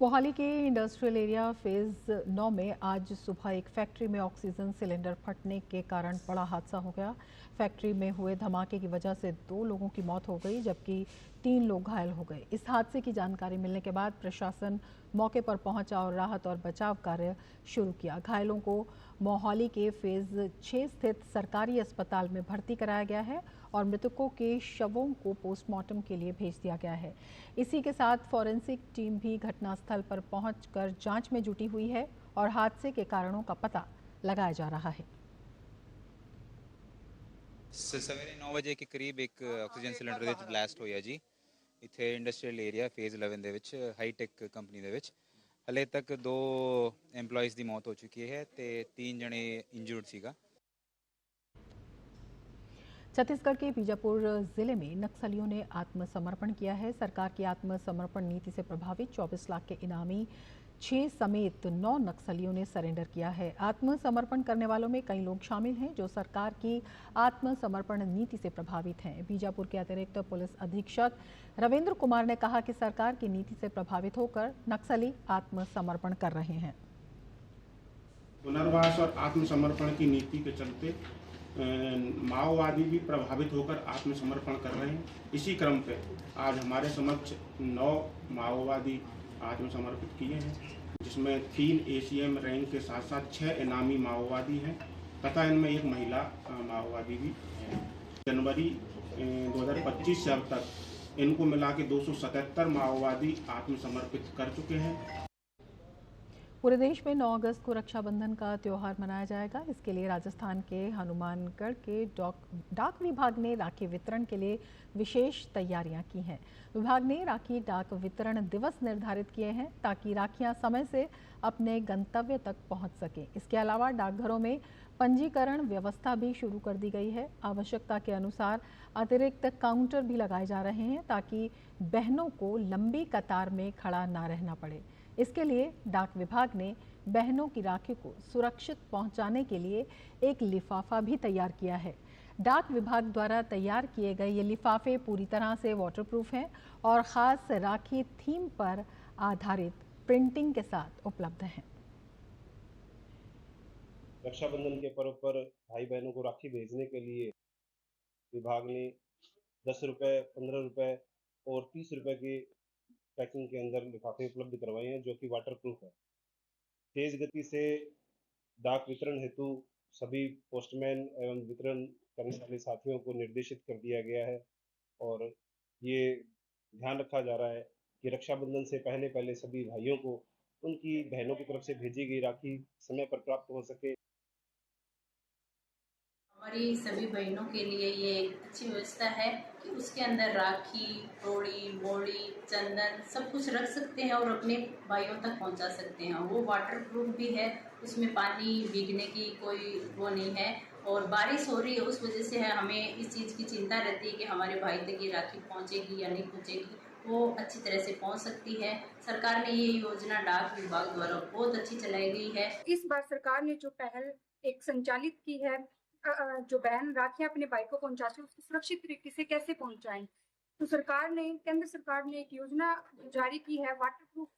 मोहाली के इंडस्ट्रियल एरिया फेज 9 में आज सुबह एक फैक्ट्री में ऑक्सीजन सिलेंडर फटने के कारण बड़ा हादसा हो गया। फैक्ट्री में हुए धमाके की वजह से 2 लोगों की मौत हो गई, जबकि 3 लोग घायल हो गए। इस हादसे की जानकारी मिलने के बाद प्रशासन मौके पर पहुंचा और राहत और बचाव कार्य शुरू किया। घायलों को मोहाली के फेज 6 स्थित सरकारी अस्पताल में भर्ती कराया गया है और मृतकों के शवों को पोस्टमार्टम के लिए भेज दिया गया है। इसी के साथ फॉरेंसिक टीम भी घटनास्थल पर पहुंचकर जांच में जुटी हुई है और हादसे के कारणों का पता लगाया जा रहा है। सवेरे 9 ਵਜੇ के करीब एक ऑक्सीजन सिलेंडर ਦੇ ਵਿੱਚ ਬਲਾਸਟ ਹੋਇਆ ਜੀ ਇੱਥੇ ਇੰਡਸਟਰੀਅਲ ਏਰੀਆ ਫੇਜ਼ 11 ਦੇ ਵਿੱਚ ਹਾਈਟੈਕ ਕੰਪਨੀ ਦੇ ਵਿੱਚ। ਹਲੇ ਤੱਕ 2 EMPLOYEES ਦੀ ਮੌਤ ਹੋ ਚੁੱਕੀ ਹੈ ਤੇ 3 ਜਣੇ ਇੰਜਰਡ ਸੀਗਾ। छत्तीसगढ़ के बीजापुर जिले में नक्सलियों ने आत्मसमर्पण किया है। सरकार की आत्मसमर्पण नीति से प्रभावित 24 लाख के इनामी 6 समेत 9 नक्सलियों ने सरेंडर किया है। आत्मसमर्पण करने वालों में कई लोग शामिल हैं जो सरकार की आत्मसमर्पण नीति से प्रभावित हैं। बीजापुर के अतिरिक्त पुलिस अधीक्षक रविंद्र कुमार ने कहा कि सरकार की नीति से प्रभावित होकर नक्सली आत्मसमर्पण कर रहे हैं। पुनर्वास और आत्मसमर्पण की नीति के चलते माओवादी भी प्रभावित होकर आत्मसमर्पण कर रहे हैं। इसी क्रम पे आज हमारे समक्ष 9 माओवादी आत्मसमर्पित किए हैं, जिसमें 3 ACM रैंक के साथ साथ 6 इनामी माओवादी हैं तथा इनमें एक महिला माओवादी भी है। जनवरी 2025 से अब तक इनको मिला के 277 माओवादी आत्मसमर्पित कर चुके हैं। पूरे देश में 9 अगस्त को रक्षाबंधन का त्यौहार मनाया जाएगा। इसके लिए राजस्थान के हनुमानगढ़ के डाक विभाग ने राखी वितरण के लिए विशेष तैयारियां की हैं। विभाग ने राखी डाक वितरण दिवस निर्धारित किए हैं ताकि राखियां समय से अपने गंतव्य तक पहुंच सकें। इसके अलावा डाकघरों में पंजीकरण व्यवस्था भी शुरू कर दी गई है। आवश्यकता के अनुसार अतिरिक्त काउंटर भी लगाए जा रहे हैं ताकि बहनों को लंबी कतार में खड़ा ना रहना पड़े। इसके लिए डाक विभाग ने बहनों की राखी को सुरक्षित पहुंचाने के लिए एक लिफाफा भी तैयार किया है। डाक विभाग द्वारा तैयार किए गए ये लिफाफे पूरी तरह से वाटरप्रूफ हैं और ख़ास राखी थीम पर आधारित प्रिंटिंग के साथ उपलब्ध हैं। रक्षाबंधन के पर्व पर भाई बहनों को राखी भेजने के लिए विभाग ने 10 रुपये, 15 रुपये और 30 रुपये की पैकिंग के अंदर लिफाफे उपलब्ध करवाए हैं जो कि वाटरप्रूफ है। तेज गति से डाक वितरण हेतु सभी पोस्टमैन एवं वितरण करने वाले साथियों को निर्देशित कर दिया गया है और ये ध्यान रखा जा रहा है कि रक्षाबंधन से पहले सभी भाइयों को उनकी बहनों की तरफ से भेजी गई राखी समय पर प्राप्त हो सके। हमारी सभी बहनों के लिए ये एक अच्छी व्यवस्था है कि उसके अंदर राखी, रोड़ी, मोड़ी, चंदन सब कुछ रख सकते हैं और अपने भाइयों तक पहुंचा सकते हैं। वो वाटरप्रूफ भी है, उसमें पानी भीगने की कोई वो नहीं है और बारिश हो रही है उस वजह से हमें इस चीज़ की चिंता रहती है कि हमारे भाई तक ये राखी पहुंचेगी या नहीं पहुंचेगी। वो अच्छी तरह से पहुंच सकती है। सरकार ने ये योजना डाक विभाग द्वारा बहुत अच्छी चलाई गई है। इस बार सरकार ने जो पहल एक संचालित की है, जो बहन राखियां अपने भाई को पहुंचाती है उसको सुरक्षित तरीके से कैसे पहुंचाएं, तो केंद्र सरकार ने एक योजना जारी की है वाटरप्रूफ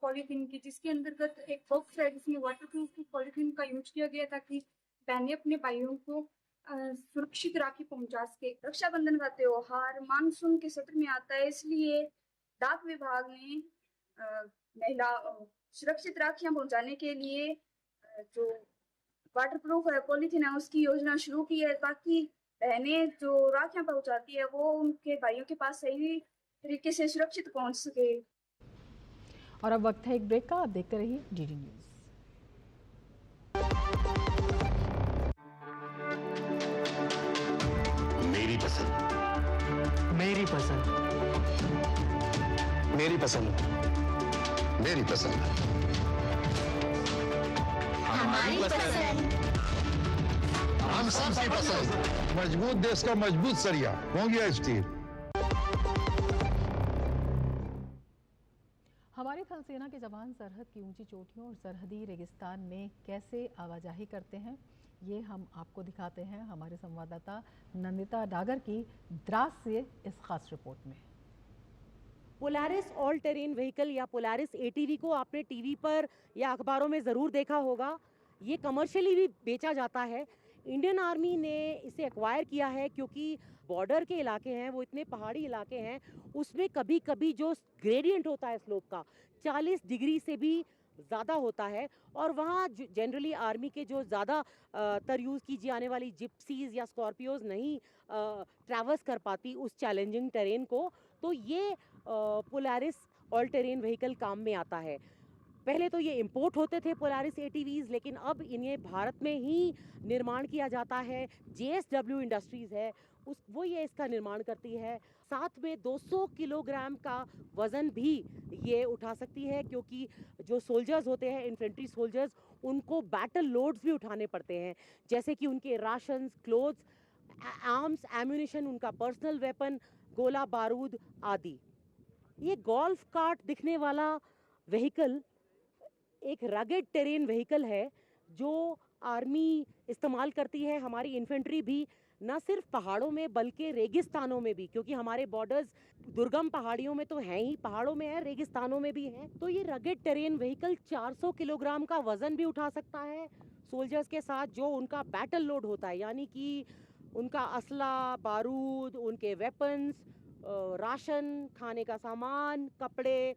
पॉलीथीन की, जिसके अंतर्गत एक बॉक्स है जिसमें वाटरप्रूफ पॉलीथीन का यूज किया गया ताकि बहनें अपने भाइयों को सुरक्षित राखी पहुंचा सके। रक्षाबंधन का त्योहार मानसून के सत्र में आता है, इसलिए डाक विभाग ने महिला सुरक्षित राखियां पहुंचाने के लिए जो वाटरप्रूफ है पॉलीथीन है उसकी योजना शुरू की है ताकि बहनें जो राखियां पहुंचाती है वो उनके भाइयों के पास सही तरीके से सुरक्षित पहुंच सके। और अब वक्त है एक ब्रेक का। आप देखते रहिए डीडी न्यूज। मेरी पसंद, मेरी पसंद, मेरी पसंद, मेरी पसंद, हमारी पसंद, हम सबकी पसंद। मजबूत देश का मजबूत सरिया मोंगिया स्टील। हमारे थल सेना के जवान सरहद की ऊंची चोटियों और सरहदी रेगिस्तान में कैसे आवाजाही करते हैं, ये हम आपको दिखाते हैं हमारे संवाददाता नंदिता डागर की द्रास से इस खास रिपोर्ट में। पोलारिस ऑल टेरेन व्हीकल या पोलारिस ATV को आपने टीवी पर या अखबारों में ज़रूर देखा होगा। ये कमर्शियली भी बेचा जाता है। इंडियन आर्मी ने इसे एक्वायर किया है क्योंकि बॉर्डर के इलाके हैं वो इतने पहाड़ी इलाके हैं, उसमें कभी कभी जो ग्रेडियंट होता है स्लोप का 40 डिग्री से भी ज़्यादा होता है और वहाँ जनरली आर्मी के जो ज़्यादा तर यूज़ की जाने वाली जिप्सीज़ या स्कॉर्पियोज़ नहीं ट्रैवर्स कर पाती उस चैलेंजिंग टेरेन को, तो ये पोलारिस ऑल टेरेन व्हीकल काम में आता है। पहले तो ये इंपोर्ट होते थे पोलारिस ATVs, लेकिन अब इन्हें भारत में ही निर्माण किया जाता है। JSW इंडस्ट्रीज़ है वो ये इसका निर्माण करती है। साथ में 200 किलोग्राम का वज़न भी ये उठा सकती है क्योंकि जो सोल्जर्स होते हैं इन्फेंट्री सोल्जर्स उनको बैटल लोड्स भी उठाने पड़ते हैं, जैसे कि उनके राशंस, क्लोथ्स आर्म्स एम्यूनिशन, उनका पर्सनल वेपन, गोला बारूद आदि। ये गोल्फ कार्ट दिखने वाला व्हीकल एक रगेड टेरेन व्हीकल है जो आर्मी इस्तेमाल करती है। हमारी इन्फेंट्री भी न सिर्फ पहाड़ों में बल्कि रेगिस्तानों में भी, क्योंकि हमारे बॉर्डर्स दुर्गम पहाड़ियों में तो हैं ही, पहाड़ों में है, रेगिस्तानों में भी हैं। तो ये रगेड टेरेन व्हीकल 400 किलोग्राम का वजन भी उठा सकता है सोल्जर्स के साथ, जो उनका बैटल लोड होता है, यानी कि उनका असला, बारूद, उनके वेपन्स, राशन, खाने का सामान, कपड़े,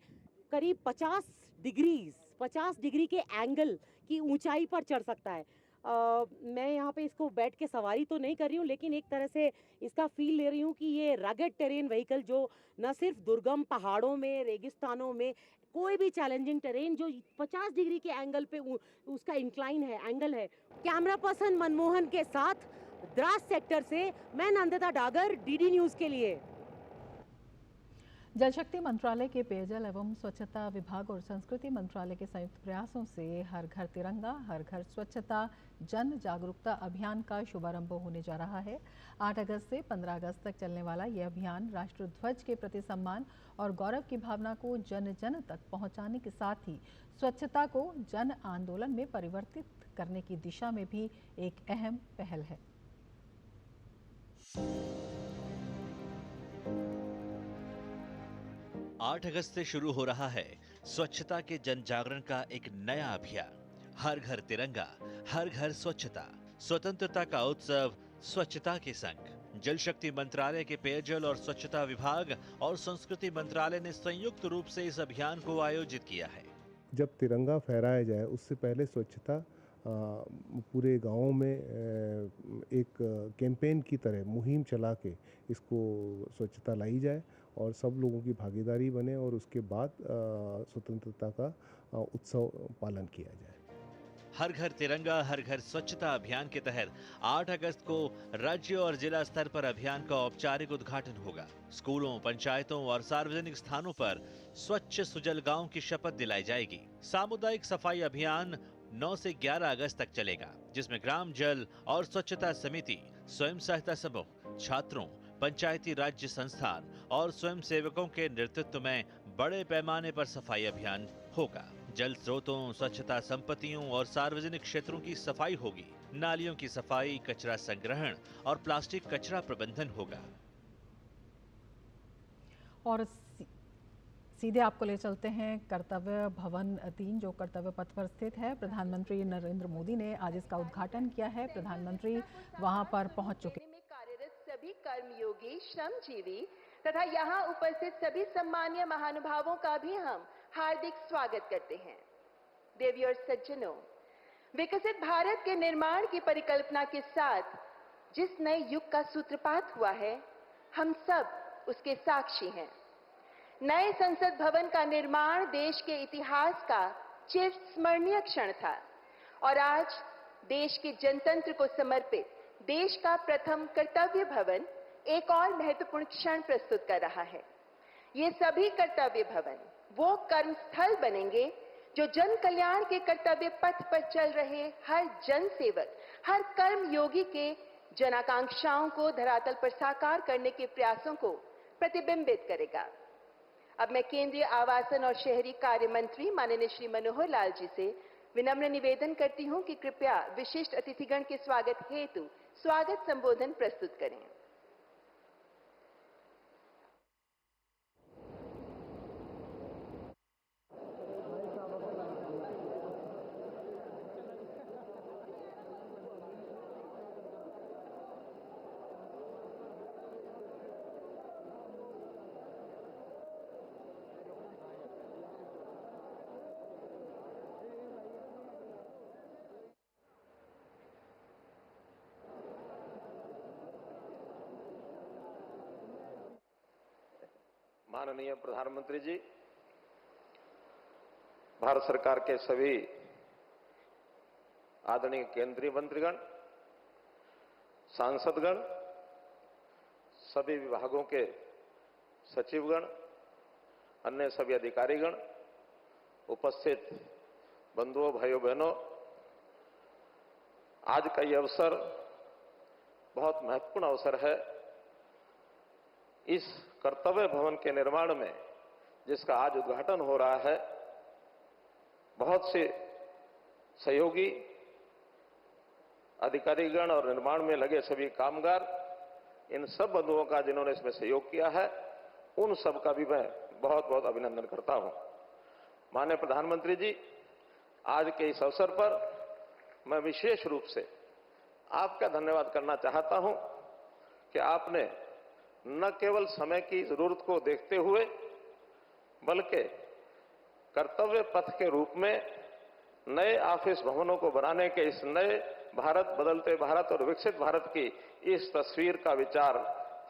करीब 50 डिग्री के एंगल की ऊंचाई पर चढ़ सकता है। मैं यहाँ पे इसको बैठ के सवारी तो नहीं कर रही हूँ, लेकिन एक तरह से इसका फील ले रही हूँ कि ये रगेड टेरेन व्हीकल जो न सिर्फ दुर्गम पहाड़ों में, रेगिस्तानों में, कोई भी चैलेंजिंग टेरेन जो 50 डिग्री के एंगल पे उसका इंक्लाइन है, एंगल है। कैमरा पर्सन मनमोहन के साथ द्रास सेक्टर से मैं नंदिता डागर, डीडी न्यूज़ के लिए। जल शक्ति मंत्रालय के पेयजल एवं स्वच्छता विभाग और संस्कृति मंत्रालय के संयुक्त प्रयासों से हर घर तिरंगा, हर घर स्वच्छता जन जागरूकता अभियान का शुभारंभ होने जा रहा है। 8 अगस्त से 15 अगस्त तक चलने वाला ये अभियान राष्ट्र ध्वज के प्रति सम्मान और गौरव की भावना को जन जन तक पहुंचाने के साथ ही स्वच्छता को जन आंदोलन में परिवर्तित करने की दिशा में भी एक अहम पहल है। 8 अगस्त से शुरू हो रहा है स्वच्छता के जन जागरण का एक नया अभियान, हर घर तिरंगा, हर घर स्वच्छता। स्वतंत्रता का उत्सव स्वच्छता के संग। जल शक्ति मंत्रालय के पेयजल और स्वच्छता विभाग और संस्कृति मंत्रालय ने संयुक्त रूप से इस अभियान को आयोजित किया है। जब तिरंगा फहराया जाए उससे पहले स्वच्छता पूरे गांवों में एक कैंपेन की तरह मुहिम चला के इसको स्वच्छता लाई जाए और सब लोगों की भागीदारी बने और उसके बाद स्वतंत्रता का उत्सव पालन किया जाए। हर घर तिरंगा, हर घर स्वच्छता अभियान के तहत 8 अगस्त को राज्य और जिला स्तर पर अभियान का औपचारिक उद्घाटन होगा। स्कूलों, पंचायतों और सार्वजनिक स्थानों पर स्वच्छ सुजल गांव की शपथ दिलाई जाएगी। सामुदायिक सफाई अभियान 9 से 11 अगस्त तक चलेगा, जिसमें ग्राम जल और स्वच्छता समिति, स्वयं सहायता समूह, छात्रों, पंचायती राज्य संस्थान और स्वयं सेवकों के नेतृत्व में बड़े पैमाने पर सफाई अभियान होगा। जल स्रोतों, स्वच्छता संपत्तियों और सार्वजनिक क्षेत्रों की सफाई होगी। नालियों की सफाई, कचरा संग्रहण और प्लास्टिक कचरा प्रबंधन होगा। और सीधे आपको ले चलते हैं कर्तव्य भवन 3 जो कर्तव्य पथ पर स्थित है। प्रधानमंत्री नरेंद्र मोदी ने आज इसका उद्घाटन किया है। प्रधानमंत्री वहां पर पहुंच चुके हैं। सभी कर्मयोगी, श्रमजीवी तथा यहाँ उपस्थित सभी सम्मानीय महानुभावों का भी हम हार्दिक स्वागत करते हैं। देवी और सज्जनों, विकसित भारत के निर्माण की परिकल्पना के साथ जिस नए युग का सूत्रपात हुआ है, हम सब उसके साक्षी हैं। नए संसद भवन का निर्माण देश के इतिहास का चिरस्मरणीय क्षण था और आज देश के जनतंत्र को समर्पित देश का प्रथम कर्तव्य भवन एक और महत्वपूर्ण क्षण प्रस्तुत कर रहा है। ये सभी कर्तव्य भवन वो कर्मस्थल बनेंगे जो जन कल्याण के कर्तव्य पथ पर चल रहे हर जन सेवक, हर कर्म योगी के जनाकांक्षाओं को धरातल पर साकार करने के प्रयासों को प्रतिबिंबित करेगा। अब मैं केंद्रीय आवासन और शहरी कार्य मंत्री माननीय श्री मनोहर लाल जी से विनम्र निवेदन करती हूं कि कृपया विशिष्ट अतिथिगण के स्वागत हेतु स्वागत संबोधन प्रस्तुत करें। माननीय प्रधानमंत्री जी, भारत सरकार के सभी आदरणीय केंद्रीय मंत्रीगण, सांसदगण, सभी विभागों के सचिवगण, अन्य सभी अधिकारीगण, उपस्थित बंधुओं, भाइयों बहनों, आज का ये अवसर बहुत महत्वपूर्ण अवसर है। इस कर्तव्य भवन के निर्माण में जिसका आज उद्घाटन हो रहा है, बहुत से सहयोगी अधिकारीगण और निर्माण में लगे सभी कामगार, इन सब बंधुओं का जिन्होंने इसमें सहयोग किया है, उन सब का भी मैं बहुत बहुत अभिनंदन करता हूं। माननीय प्रधानमंत्री जी, आज के इस अवसर पर मैं विशेष रूप से आपका धन्यवाद करना चाहता हूं कि आपने न केवल समय की जरूरत को देखते हुए बल्कि कर्तव्य पथ के रूप में नए ऑफिस भवनों को बनाने के इस नए भारत, बदलते भारत और विकसित भारत की इस तस्वीर का विचार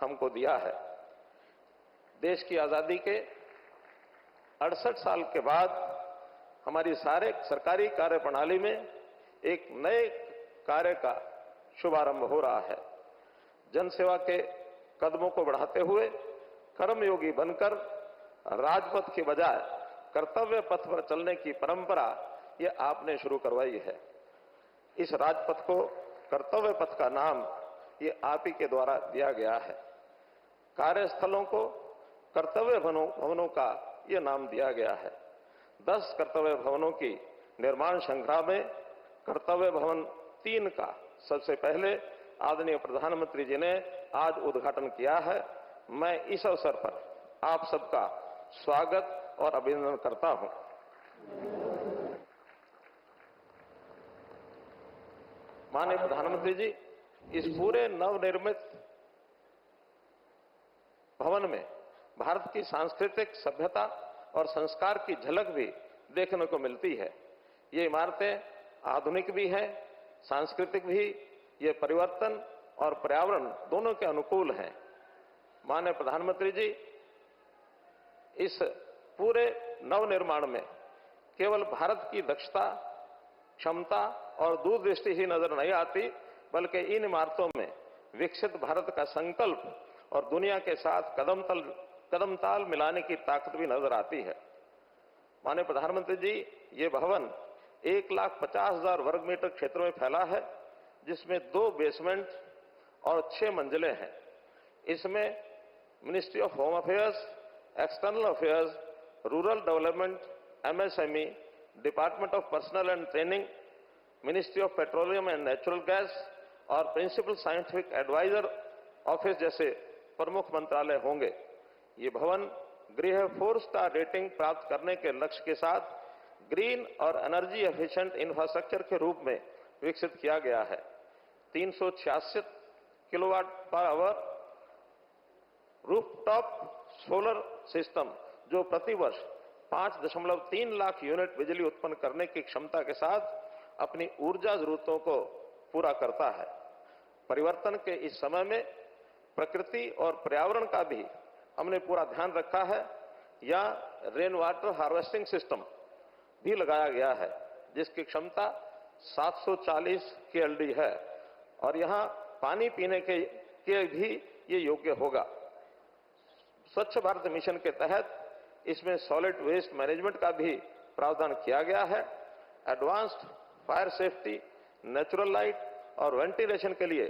हमको दिया है। देश की आजादी के 68 साल के बाद हमारी सारे सरकारी कार्य प्रणाली में एक नए कार्य का शुभारंभ हो रहा है। जनसेवा के कदमों को बढ़ाते हुए कर्मयोगी बनकर राजपथ के बजाय कर्तव्य पथ पर चलने की परंपरा ये आपने शुरू करवाई है। इस राजपथ को कर्तव्य पथ का नाम ये आप ही के द्वारा दिया गया है। कार्यस्थलों को कर्तव्य भवनों का ये नाम दिया गया है। 10 कर्तव्य भवनों की निर्माण श्रृंखला में कर्तव्य भवन 3 का सबसे पहले आदरणीय प्रधानमंत्री जी ने आज उद्घाटन किया है। मैं इस अवसर पर आप सबका स्वागत और अभिनंदन करता हूं। माननीय प्रधानमंत्री जी, इस पूरे नवनिर्मित भवन में भारत की सांस्कृतिक सभ्यता और संस्कार की झलक भी देखने को मिलती है। ये इमारतें आधुनिक भी हैं, सांस्कृतिक भी, ये परिवर्तन और पर्यावरण दोनों के अनुकूल हैं। माननीय प्रधानमंत्री जी, इस पूरे नवनिर्माण में केवल भारत की दक्षता, क्षमता और दूरदृष्टि ही नजर नहीं आती, बल्कि इन इमारतों में विकसित भारत का संकल्प और दुनिया के साथ कदम ताल मिलाने की ताकत भी नजर आती है। माननीय प्रधानमंत्री जी, ये भवन 1,50,000 वर्ग मीटर क्षेत्र में फैला है, जिसमें 2 बेसमेंट और 6 मंजिलें हैं। इसमें ministry of home affairs, external affairs, rural development, MSME, department of personal and training, ministry of petroleum and natural gas और प्रिंसिपल साइंटिफिक एडवाइजर ऑफिस जैसे प्रमुख मंत्रालय होंगे। ये भवन गृह 4 स्टार रेटिंग प्राप्त करने के लक्ष्य के साथ ग्रीन और एनर्जी एफिशिएंट इंफ्रास्ट्रक्चर के रूप में विकसित किया गया है। 366 kilowatt per hour rooftop solar system, जो प्रतिवर्ष 5.3 लाख यूनिट बिजली उत्पन्न करने की क्षमता के साथ अपनी ऊर्जा जरूरतों को पूरा करता है। परिवर्तन के इस समय में प्रकृति और पर्यावरण का भी हमने पूरा ध्यान रखा है। यहाँ रेन वाटर हार्वेस्टिंग सिस्टम भी लगाया गया है, जिसकी क्षमता 740 KLD है और यहाँ पानी पीने के भी ये योग्य होगा। स्वच्छ भारत मिशन के तहत इसमें सॉलिड वेस्ट मैनेजमेंट का भी प्रावधान किया गया है। Advanced fire safety, natural light और वेंटिलेशन के लिए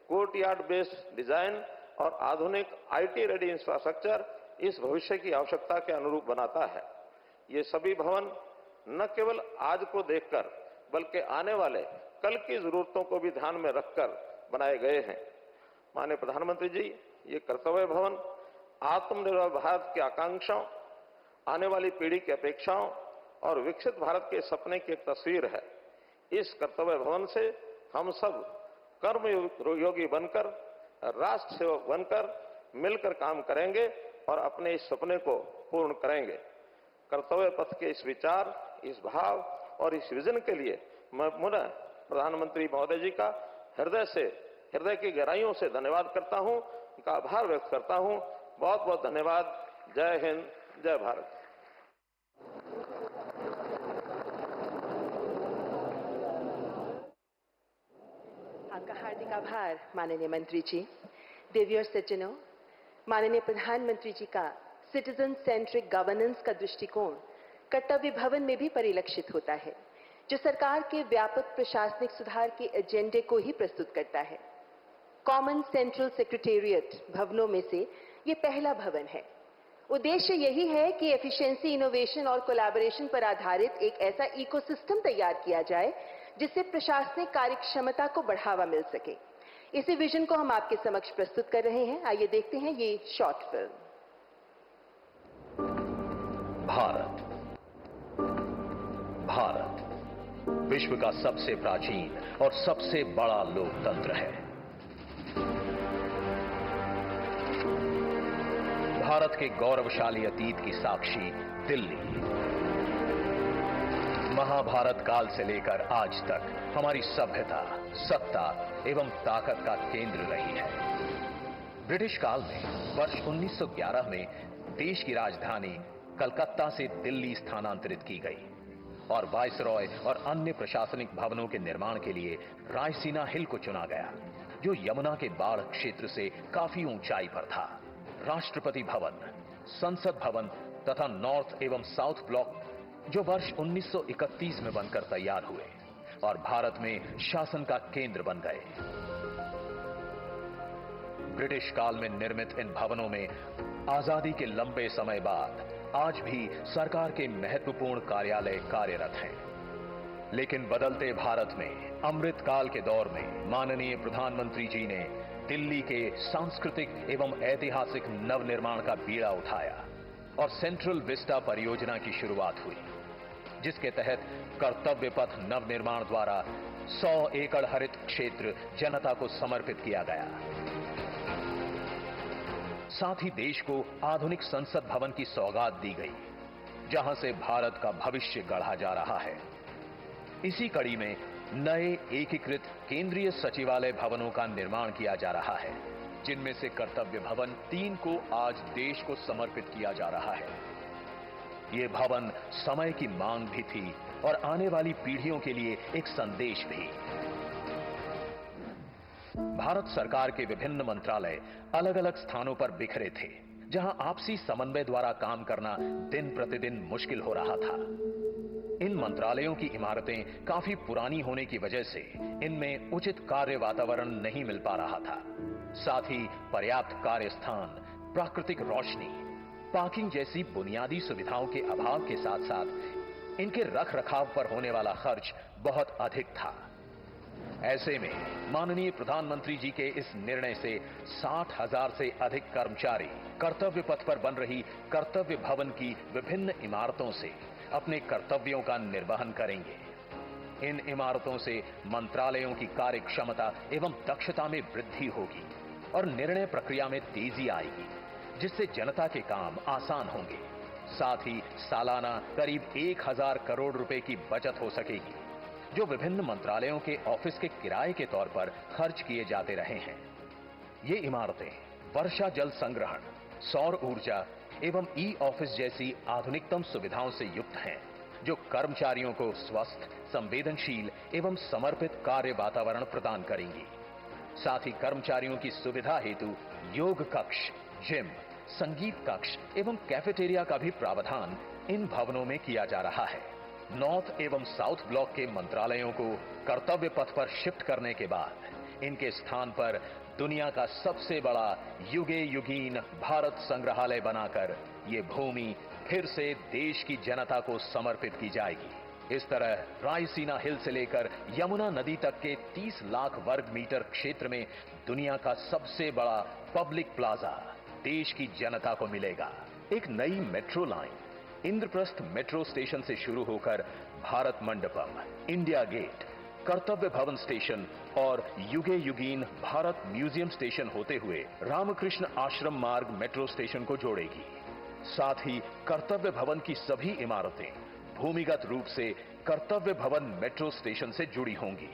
कोर्टयार्ड बेस्ड डिजाइन और आधुनिक IT रेडी इंफ्रास्ट्रक्चर इस भविष्य की आवश्यकता के अनुरूप बनाता है। ये सभी भवन न केवल आज को देखकर बल्कि आने वाले कल की जरूरतों को भी ध्यान में रखकर बनाए गए हैं। माननीय प्रधानमंत्री जी, ये कर्तव्य भवन आत्मनिर्भर भारत की आकांक्षाओं, आने वाली पीढ़ी की अपेक्षाओं और विकसित भारत के सपने की एक तस्वीर है। इस कर्तव्य भवन से हम सब कर्मयोगी बनकर, राष्ट्र सेवक बनकर मिलकर काम करेंगे और अपने इस सपने को पूर्ण करेंगे। कर्तव्य पथ के इस विचार, इस भाव और इस विजन के लिए मैं पुनः प्रधानमंत्री महोदय जी का हृदय की गहराइयों से धन्यवाद करता हूं, उनका आभार व्यक्त करता हूं। बहुत बहुत धन्यवाद। जय हिंद, जय भारत। आपका हार्दिक आभार माननीय मंत्री जी। देवी और सज्जनों, माननीय प्रधानमंत्री जी का सिटीजन सेंट्रिक गवर्नेंस का दृष्टिकोण कर्तव्य भवन में भी परिलक्षित होता है, जो सरकार के व्यापक प्रशासनिक सुधार के एजेंडे को ही प्रस्तुत करता है। कॉमन सेंट्रल सेक्रेटेरिएट भवनों में से ये पहला भवन है। उद्देश्य यही है कि एफिशिएंसी, इनोवेशन और कोलैबोरेशन पर आधारित एक ऐसा इकोसिस्टम तैयार किया जाए जिससे प्रशासनिक कार्यक्षमता को बढ़ावा मिल सके। इसी विजन को हम आपके समक्ष प्रस्तुत कर रहे हैं। आइए देखते हैं ये शॉर्ट फिल्म। भारत विश्व का सबसे प्राचीन और सबसे बड़ा लोकतंत्र है। भारत के गौरवशाली अतीत की साक्षी दिल्ली महाभारत काल से लेकर आज तक हमारी सभ्यता, सत्ता एवं ताकत का केंद्र रही है। ब्रिटिश काल में वर्ष 1911 में देश की राजधानी कलकत्ता से दिल्ली स्थानांतरित की गई और वायसरॉय और अन्य प्रशासनिक भवनों के निर्माण के लिए रायसीना हिल को चुना गया, जो यमुना के बाढ़ क्षेत्र से काफी ऊंचाई पर था। राष्ट्रपति भवन, संसद भवन तथा नॉर्थ एवं साउथ ब्लॉक जो वर्ष 1931 में बनकर तैयार हुए और भारत में शासन का केंद्र बन गए। ब्रिटिश काल में निर्मित इन भवनों में आजादी के लंबे समय बाद आज भी सरकार के महत्वपूर्ण कार्यालय कार्यरत हैं। लेकिन बदलते भारत में अमृत काल के दौर में माननीय प्रधानमंत्री जी ने दिल्ली के सांस्कृतिक एवं ऐतिहासिक नवनिर्माण का बीड़ा उठाया और सेंट्रल विस्टा परियोजना की शुरुआत हुई, जिसके तहत कर्तव्य पथ नवनिर्माण द्वारा 100 एकड़ हरित क्षेत्र जनता को समर्पित किया गया। साथ ही देश को आधुनिक संसद भवन की सौगात दी गई, जहां से भारत का भविष्य गढ़ा जा रहा है। इसी कड़ी में नए एकीकृत केंद्रीय सचिवालय भवनों का निर्माण किया जा रहा है, जिनमें से कर्तव्य भवन 3 को आज देश को समर्पित किया जा रहा है। ये भवन समय की मांग भी थी और आने वाली पीढ़ियों के लिए एक संदेश भी। भारत सरकार के विभिन्न मंत्रालय अलग अलग स्थानों पर बिखरे थे, जहां आपसी समन्वय द्वारा काम करना दिन प्रतिदिन मुश्किल हो रहा था। इन मंत्रालयों की इमारतें काफी पुरानी होने की वजह से इनमें उचित कार्य वातावरण नहीं मिल पा रहा था। साथ ही पर्याप्त कार्य स्थान, प्राकृतिक रोशनी, पार्किंग जैसी बुनियादी सुविधाओं के अभाव के साथ साथ इनके रख रखाव पर होने वाला खर्च बहुत अधिक था। ऐसे में माननीय प्रधानमंत्री जी के इस निर्णय से 60,000 से अधिक कर्मचारी कर्तव्य पथ पर बन रही कर्तव्य भवन की विभिन्न इमारतों से अपने कर्तव्यों का निर्वहन करेंगे। इन इमारतों से मंत्रालयों की कार्य क्षमता एवं दक्षता में वृद्धि होगी और निर्णय प्रक्रिया में तेजी आएगी, जिससे जनता के काम आसान होंगे। साथ ही सालाना करीब 1000 करोड़ रुपए की बचत हो सकेगी, जो विभिन्न मंत्रालयों के ऑफिस के किराए के तौर पर खर्च किए जाते रहे हैं। ये इमारतें वर्षा जल संग्रहण, सौर ऊर्जा एवं ई ऑफिस जैसी आधुनिकतम सुविधाओं से युक्त हैं, जो कर्मचारियों को स्वस्थ, संवेदनशील एवं समर्पित कार्य वातावरण प्रदान करेंगी। साथ ही कर्मचारियों की सुविधा हेतु योग कक्ष, जिम, संगीत कक्ष एवं कैफेटेरिया का भी प्रावधान इन भवनों में किया जा रहा है। नॉर्थ एवं साउथ ब्लॉक के मंत्रालयों को कर्तव्य पथ पर शिफ्ट करने के बाद इनके स्थान पर दुनिया का सबसे बड़ा युगे युगीन भारत संग्रहालय बनाकर ये भूमि फिर से देश की जनता को समर्पित की जाएगी। इस तरह रायसीना हिल से लेकर यमुना नदी तक के 30 लाख वर्ग मीटर क्षेत्र में दुनिया का सबसे बड़ा पब्लिक प्लाजा देश की जनता को मिलेगा। एक नई metro line Indraprastha metro station से शुरू होकर भारत मंडपम, इंडिया गेट, कर्तव्य भवन स्टेशन और युगे युगीन भारत म्यूजियम स्टेशन होते हुए रामकृष्ण आश्रम मार्ग मेट्रो स्टेशन को जोड़ेगी। साथ ही कर्तव्य भवन की सभी इमारतें भूमिगत रूप से कर्तव्य भवन मेट्रो स्टेशन से जुड़ी होंगी।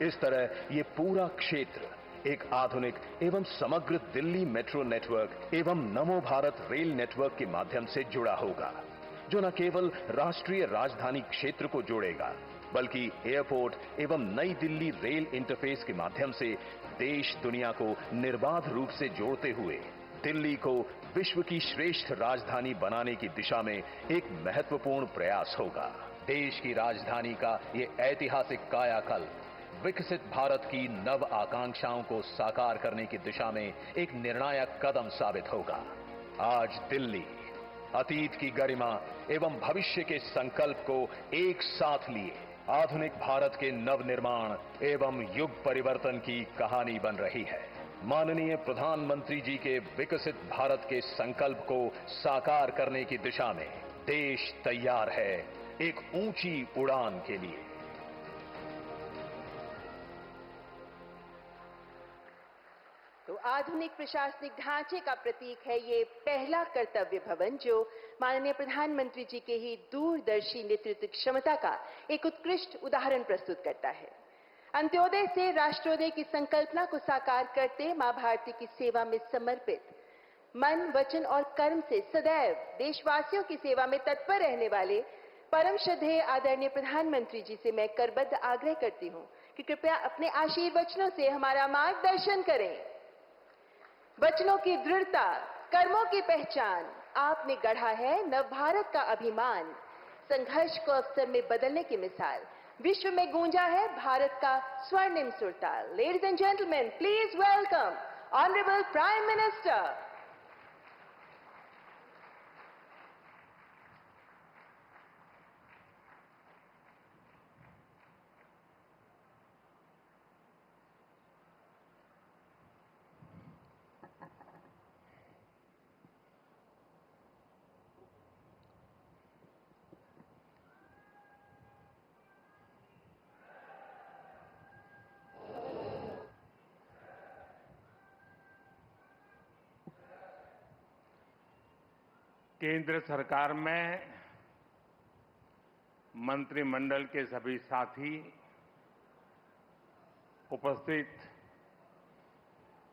इस तरह ये पूरा क्षेत्र एक आधुनिक एवं समग्र दिल्ली मेट्रो नेटवर्क एवं नमो भारत रेल नेटवर्क के माध्यम से जुड़ा होगा, जो न केवल राष्ट्रीय राजधानी क्षेत्र को जोड़ेगा, बल्कि एयरपोर्ट एवं नई दिल्ली रेल इंटरफेस के माध्यम से देश दुनिया को निर्बाध रूप से जोड़ते हुए दिल्ली को विश्व की श्रेष्ठ राजधानी बनाने की दिशा में एक महत्वपूर्ण प्रयास होगा। देश की राजधानी का ये ऐतिहासिक कायाकल्प विकसित भारत की नव आकांक्षाओं को साकार करने की दिशा में एक निर्णायक कदम साबित होगा। आज दिल्ली अतीत की गरिमा एवं भविष्य के संकल्प को एक साथ लिए आधुनिक भारत के नवनिर्माण एवं युग परिवर्तन की कहानी बन रही है। माननीय प्रधानमंत्री जी के विकसित भारत के संकल्प को साकार करने की दिशा में देश तैयार है एक ऊंची उड़ान के लिए। तो आधुनिक प्रशासनिक ढांचे का प्रतीक है ये पहला कर्तव्य भवन, जो माननीय प्रधानमंत्री जी के ही दूरदर्शी नेतृत्व क्षमता का एक उत्कृष्ट उदाहरण प्रस्तुत करता है। अंत्योदय से राष्ट्रोदय की संकल्पना को साकार करते मां भारती की सेवा में समर्पित, मन, वचन और कर्म से सदैव देशवासियों की सेवा में तत्पर रहने वाले परम श्रद्धेय आदरणीय प्रधानमंत्री जी से मैं करबद्ध आग्रह करती हूं कि कृपया अपने आशीर्वचनों से हमारा मार्गदर्शन करें। वचनों की दृढ़ता, कर्मों की पहचान, आपने गढ़ा है नव भारत का अभिमान। संघर्ष को अवसर में बदलने की मिसाल, विश्व में गूंजा है भारत का स्वर्णिम सुरताल। Ladies and gentleman, please welcome honourable prime minister. केंद्र सरकार में मंत्रिमंडल के सभी साथी, उपस्थित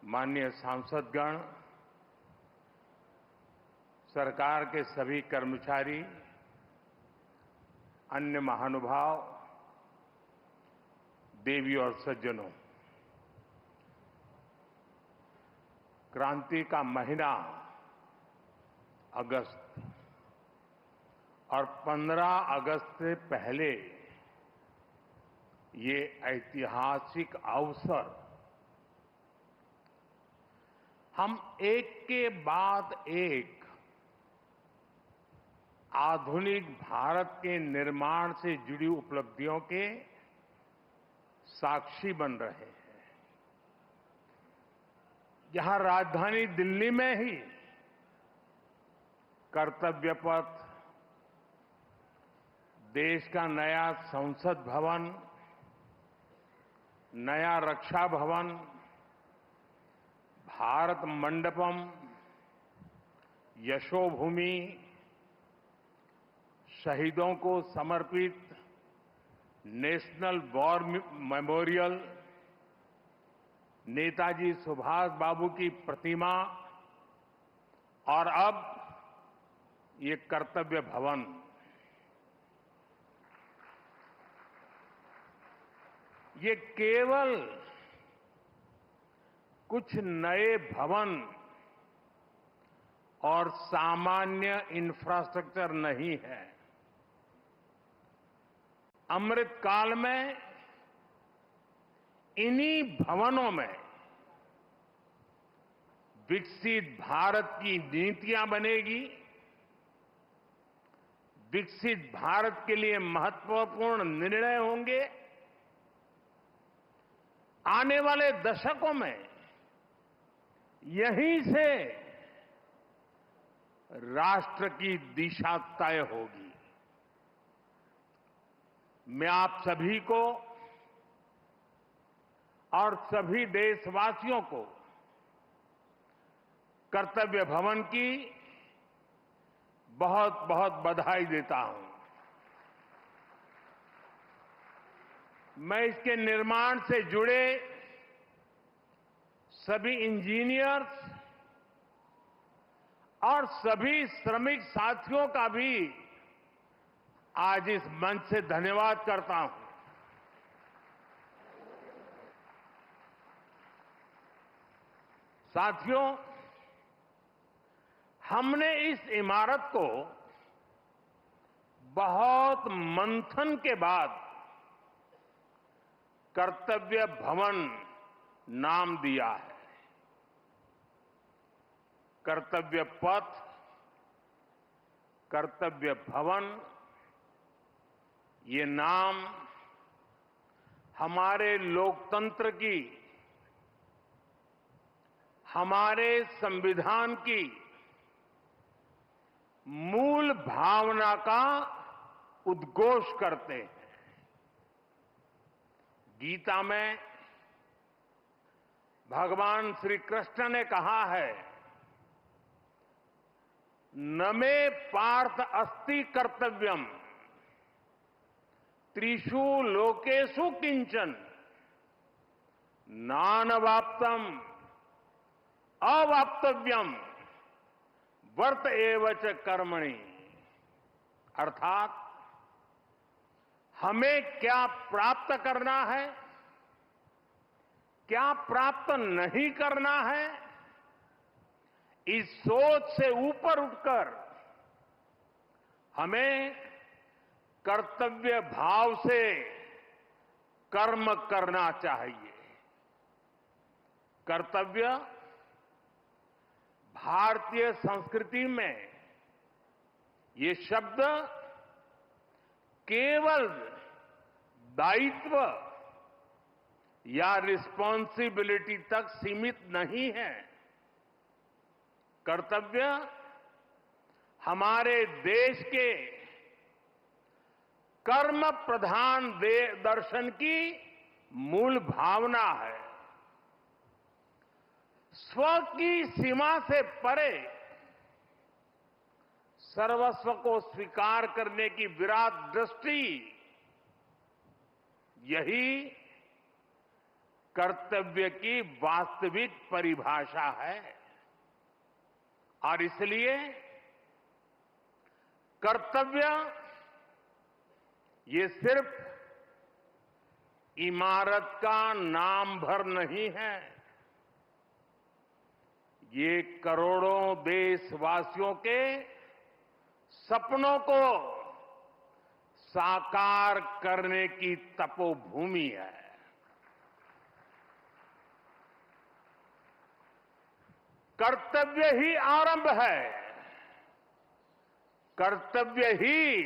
माननीय सांसदगण, सरकार के सभी कर्मचारी, अन्य महानुभाव, देवी और सज्जनों, क्रांति का महीना अगस्त और 15 अगस्त से पहले ये ऐतिहासिक अवसर हम एक के बाद एक आधुनिक भारत के निर्माण से जुड़ी उपलब्धियों के साक्षी बन रहे हैं। यहां राजधानी दिल्ली में ही कर्तव्य पथ, देश का नया संसद भवन, नया रक्षा भवन, भारत मंडपम, यशोभूमि, शहीदों को समर्पित national war memorial, Netaji Subhash Babu की प्रतिमा और अब ये कर्तव्य भवन, ये केवल कुछ नए भवन और सामान्य इंफ्रास्ट्रक्चर नहीं है। अमृत काल में इन्हीं भवनों में विकसित भारत की नीतियां बनेगी, विकसित भारत के लिए महत्वपूर्ण निर्णय होंगे। आने वाले दशकों में यहीं से राष्ट्र की दिशा तय होगी। मैं आप सभी को और सभी देशवासियों को कर्तव्य भवन की बहुत बहुत बधाई देता हूं। मैं इसके निर्माण से जुड़े सभी इंजीनियर्स और सभी श्रमिक साथियों का भी आज इस मंच से धन्यवाद करता हूं। साथियों, हमने इस इमारत को बहुत मंथन के बाद कर्तव्य भवन नाम दिया है। कर्तव्य पथ, कर्तव्य भवन, ये नाम हमारे लोकतंत्र की, हमारे संविधान की मूल भावना का उद्घोष करते हैं। गीता में भगवान श्री कृष्ण ने कहा है, न मे पार्थ अस्ति कर्तव्यम त्रिषु लोकेषु किंचन नानवाप्तम अवाप्तव्यम वर्त एव च कर्मणि। अर्थात हमें क्या प्राप्त करना है, क्या प्राप्त नहीं करना है, इस सोच से ऊपर उठकर हमें कर्तव्य भाव से कर्म करना चाहिए। कर्तव्य भारतीय संस्कृति में ये शब्द केवल दायित्व या रिस्पॉन्सिबिलिटी तक सीमित नहीं है। कर्तव्य हमारे देश के कर्म प्रधान दर्शन की मूल भावना है। स्व की सीमा से परे सर्वस्व को स्वीकार करने की विराट दृष्टि, यही कर्तव्य की वास्तविक परिभाषा है। और इसलिए कर्तव्य ये सिर्फ इमारत का नाम भर नहीं है, ये करोड़ों देशवासियों के सपनों को साकार करने की तपोभूमि है। कर्तव्य ही आरंभ है, कर्तव्य ही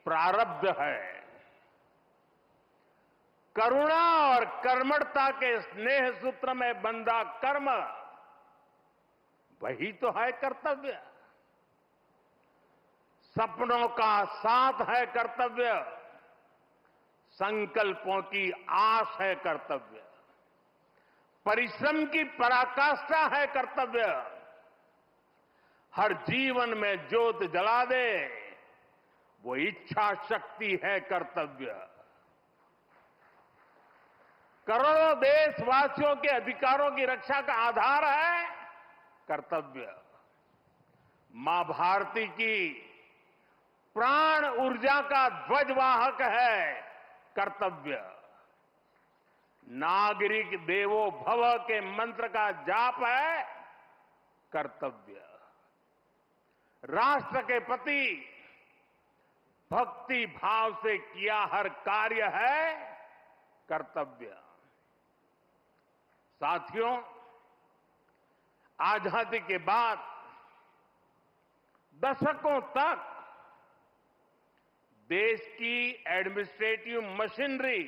प्रारब्ध है। करुणा और कर्मठता के स्नेह सूत्र में बंधा कर्म, वही तो है कर्तव्य। सपनों का साथ है कर्तव्य, संकल्पों की आस है कर्तव्य, परिश्रम की पराकाष्ठा है कर्तव्य, हर जीवन में ज्योत जला दे वो इच्छा शक्ति है कर्तव्य। करोड़ों देशवासियों के अधिकारों की रक्षा का आधार है कर्तव्य। मां भारती की प्राण ऊर्जा का ध्वजवाहक है कर्तव्य। नागरिक देवो भव के मंत्र का जाप है कर्तव्य। राष्ट्र के प्रति भक्ति भाव से किया हर कार्य है कर्तव्य। साथियों, आजादी के बाद दशकों तक देश की एडमिनिस्ट्रेटिव मशीनरी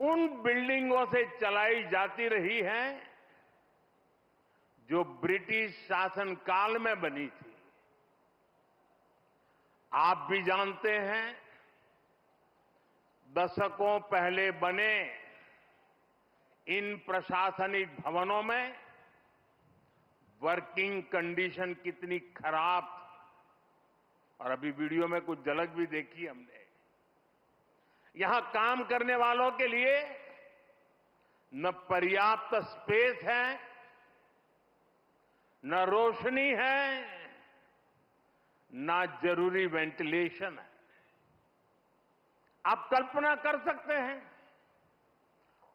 उन बिल्डिंगों से चलाई जाती रही है जो ब्रिटिश शासनकाल में बनी थी। आप भी जानते हैं, दशकों पहले बने इन प्रशासनिक भवनों में वर्किंग कंडीशन कितनी खराब थी। और अभी वीडियो में कुछ झलक भी देखी हमने। यहां काम करने वालों के लिए न पर्याप्त स्पेस है, न रोशनी है, न जरूरी वेंटिलेशन है। आप कल्पना कर सकते हैं,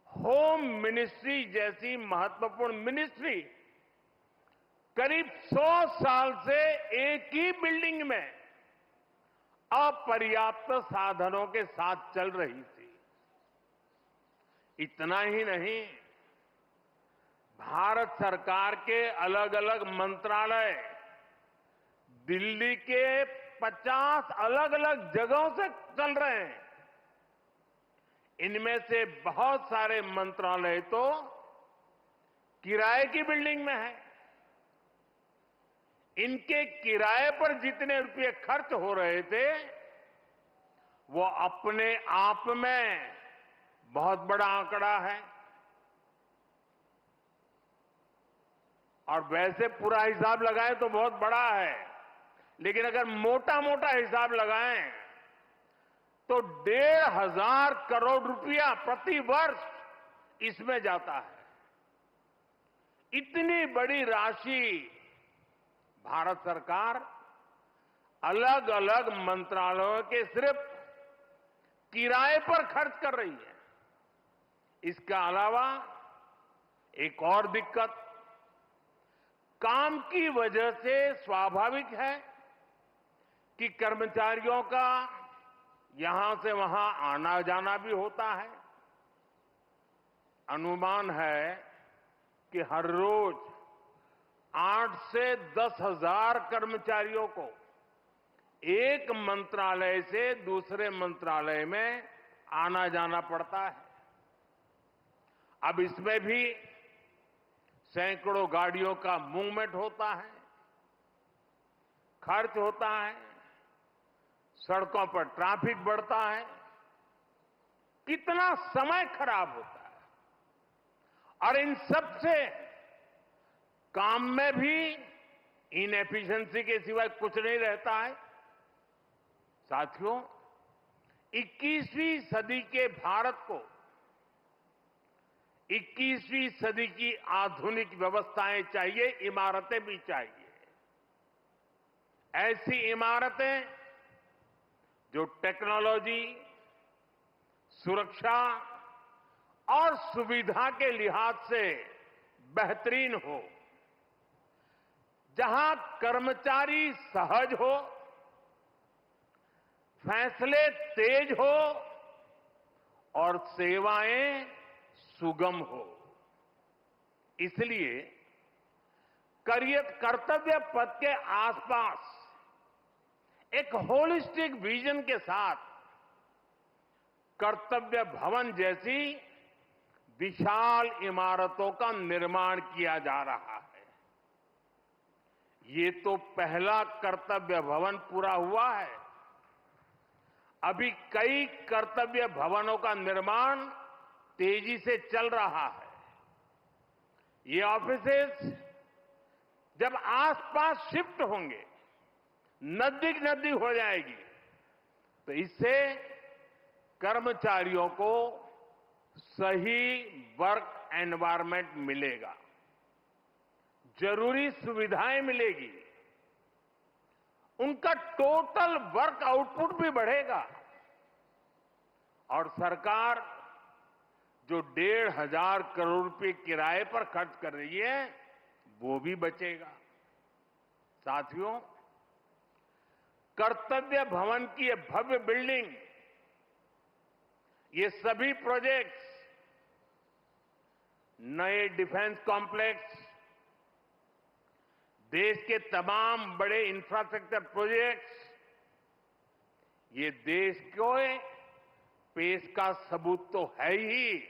होम मिनिस्ट्री जैसी महत्वपूर्ण मिनिस्ट्री करीब 100 साल से एक ही बिल्डिंग में अपर्याप्त साधनों के साथ चल रही थी। इतना ही नहीं, भारत सरकार के अलग अलग मंत्रालय दिल्ली के 50 अलग अलग जगहों से चल रहे हैं। इनमें से बहुत सारे मंत्रालय तो किराए की बिल्डिंग में है। इनके किराए पर जितने रुपए खर्च हो रहे थे, वो अपने आप में बहुत बड़ा आंकड़ा है। और वैसे पूरा हिसाब लगाएं तो बहुत बड़ा है, लेकिन अगर मोटा मोटा हिसाब लगाएं तो 1,500 करोड़ रुपया प्रति वर्ष इसमें जाता है। इतनी बड़ी राशि भारत सरकार अलग अलग मंत्रालयों के सिर्फ किराए पर खर्च कर रही है। इसके अलावा एक और दिक्कत काम की वजह से स्वाभाविक है कि कर्मचारियों का यहां से वहां आना जाना भी होता है। अनुमान है कि हर रोज 8 से 10,000 कर्मचारियों को एक मंत्रालय से दूसरे मंत्रालय में आना जाना पड़ता है। अब इसमें भी सैकड़ों गाड़ियों का मूवमेंट होता है, खर्च होता है, सड़कों पर ट्रैफिक बढ़ता है, कितना समय खराब होता है। और इन सब से काम में भी इनएफिशिएंसी के सिवाय कुछ नहीं रहता है। साथियों, 21वीं सदी के भारत को 21वीं सदी की आधुनिक व्यवस्थाएं चाहिए, इमारतें भी चाहिए। ऐसी इमारतें जो टेक्नोलॉजी, सुरक्षा और सुविधा के लिहाज से बेहतरीन हो, जहां कर्मचारी सहज हो, फैसले तेज हो और सेवाएं सुगम हो। इसलिए कर्तव्य पथ के आसपास एक होलिस्टिक विजन के साथ कर्तव्य भवन जैसी विशाल इमारतों का निर्माण किया जा रहा है। ये तो पहला कर्तव्य भवन पूरा हुआ है। अभी कई कर्तव्य भवनों का निर्माण तेजी से चल रहा है। ये ऑफिसेस जब आसपास शिफ्ट होंगे, नजदीक हो जाएगी, तो इससे कर्मचारियों को सही वर्क एनवायरनमेंट मिलेगा, जरूरी सुविधाएं मिलेगी, उनका टोटल वर्क आउटपुट भी बढ़ेगा और सरकार जो 1,500 करोड़ रुपए किराए पर खर्च कर रही है वो भी बचेगा। साथियों, कर्तव्य भवन की ये भव्य बिल्डिंग, ये सभी प्रोजेक्ट्स, नए डिफेंस कॉम्प्लेक्स, देश के तमाम बड़े इंफ्रास्ट्रक्चर प्रोजेक्ट्स, ये देश को पेश का सबूत तो है ही,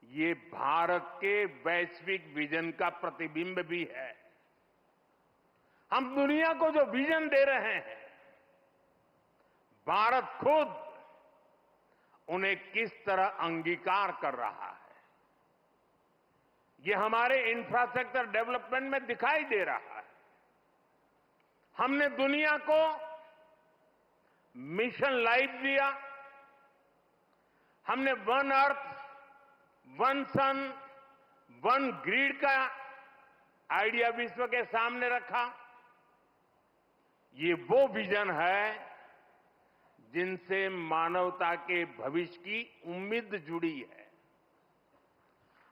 ये भारत के वैश्विक विजन का प्रतिबिंब भी है। हम दुनिया को जो विजन दे रहे हैं, भारत खुद उन्हें किस तरह अंगीकार कर रहा है, ये हमारे इंफ्रास्ट्रक्चर डेवलपमेंट में दिखाई दे रहा है। हमने दुनिया को मिशन लाइफ दिया, हमने वन अर्थ, वन सन, वन ग्रिड का आइडिया विश्व के सामने रखा। ये वो विजन है जिनसे मानवता के भविष्य की उम्मीद जुड़ी है।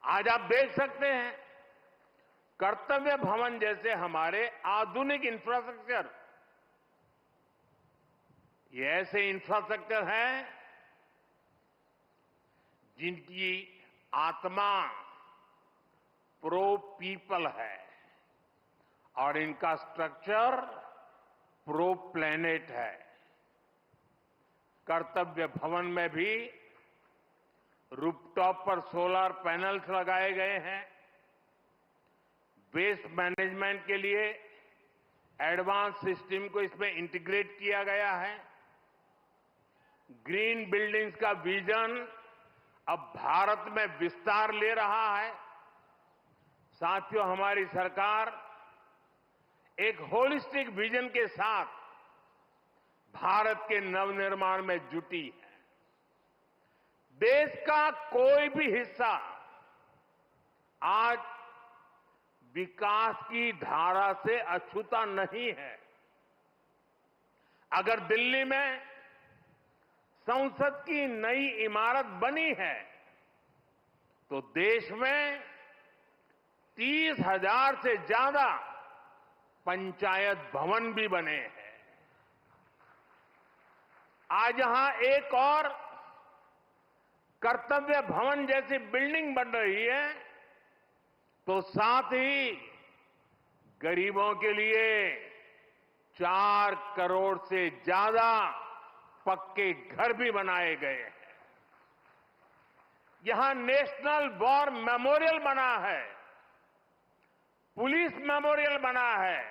आज आप देख सकते हैं, कर्तव्य भवन जैसे हमारे आधुनिक इंफ्रास्ट्रक्चर, ये ऐसे इंफ्रास्ट्रक्चर हैं जिनकी आत्मा प्रो पीपल है और इनका स्ट्रक्चर प्रो प्लेनेट है। कर्तव्य भवन में भी रूफटॉप पर सोलर पैनल्स लगाए गए हैं। वेस्ट मैनेजमेंट के लिए एडवांस सिस्टम को इसमें इंटीग्रेट किया गया है। ग्रीन बिल्डिंग्स का विजन अब भारत में विस्तार ले रहा है। साथियों, हमारी सरकार एक होलिस्टिक विजन के साथ भारत के नवनिर्माण में जुटी है। देश का कोई भी हिस्सा आज विकास की धारा से अछूता नहीं है। अगर दिल्ली में संसद की नई इमारत बनी है तो देश में 30,000 से ज्यादा पंचायत भवन भी बने हैं। आज यहां एक और कर्तव्य भवन जैसी बिल्डिंग बन रही है तो साथ ही गरीबों के लिए 4 करोड़ से ज्यादा पक्के घर भी बनाए गए हैं। यहां नेशनल वॉर मेमोरियल बना है, पुलिस मेमोरियल बना है,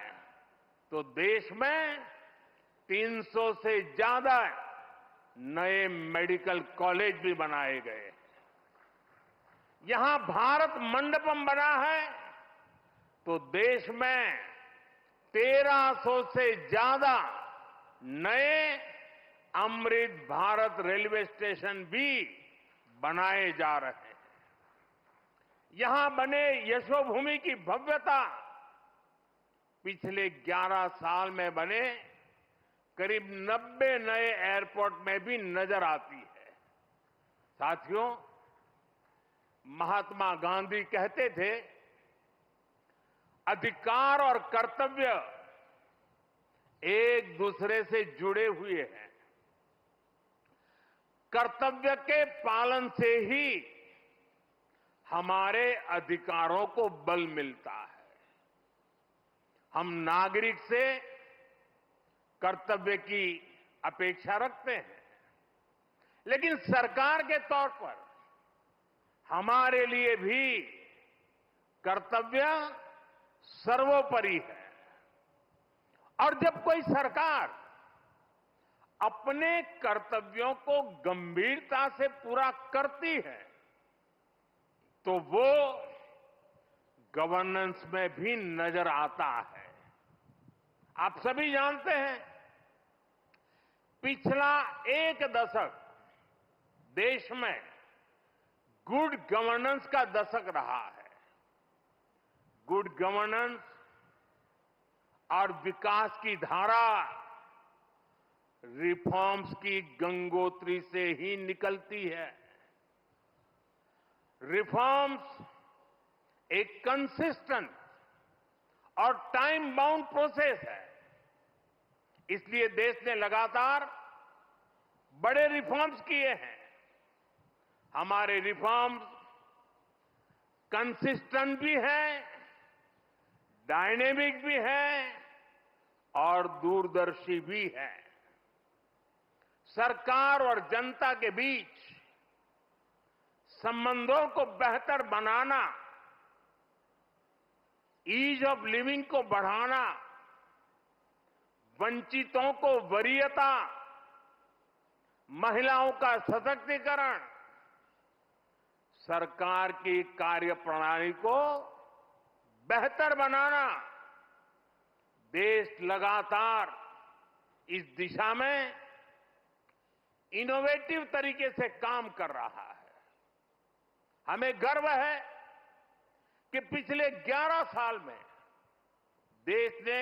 तो देश में 300 से ज्यादा नए मेडिकल कॉलेज भी बनाए गए। यहां भारत मंडपम बना है तो देश में 1300 से ज्यादा नए अमृत भारत रेलवे स्टेशन भी बनाए जा रहे हैं। यहां बने यशोभूमि की भव्यता पिछले 11 साल में बने करीब 90 नए एयरपोर्ट में भी नजर आती है। साथियों, महात्मा गांधी कहते थे, अधिकार और कर्तव्य एक दूसरे से जुड़े हुए हैं। कर्तव्य के पालन से ही हमारे अधिकारों को बल मिलता है। हम नागरिक से कर्तव्य की अपेक्षा रखते हैं, लेकिन सरकार के तौर पर हमारे लिए भी कर्तव्य सर्वोपरि है। और जब कोई सरकार अपने कर्तव्यों को गंभीरता से पूरा करती है तो वो गवर्नेंस में भी नजर आता है। आप सभी जानते हैं, पिछला 1 दशक देश में गुड गवर्नेंस का दशक रहा है। गुड गवर्नेंस और विकास की धारा रिफॉर्म्स की गंगोत्री से ही निकलती है। रिफॉर्म्स एक कंसिस्टेंट और टाइम बाउंड प्रोसेस है। इसलिए देश ने लगातार बड़े रिफॉर्म्स किए हैं। हमारे रिफॉर्म्स कंसिस्टेंट भी हैं, डायनेमिक भी हैं और दूरदर्शी भी हैं। सरकार और जनता के बीच संबंधों को बेहतर बनाना, ईज ऑफ लिविंग को बढ़ाना, वंचितों को वरीयता, महिलाओं का सशक्तिकरण, सरकार की कार्यप्रणाली को बेहतर बनाना, देश लगातार इस दिशा में इनोवेटिव तरीके से काम कर रहा है। हमें गर्व है कि पिछले 11 साल में देश ने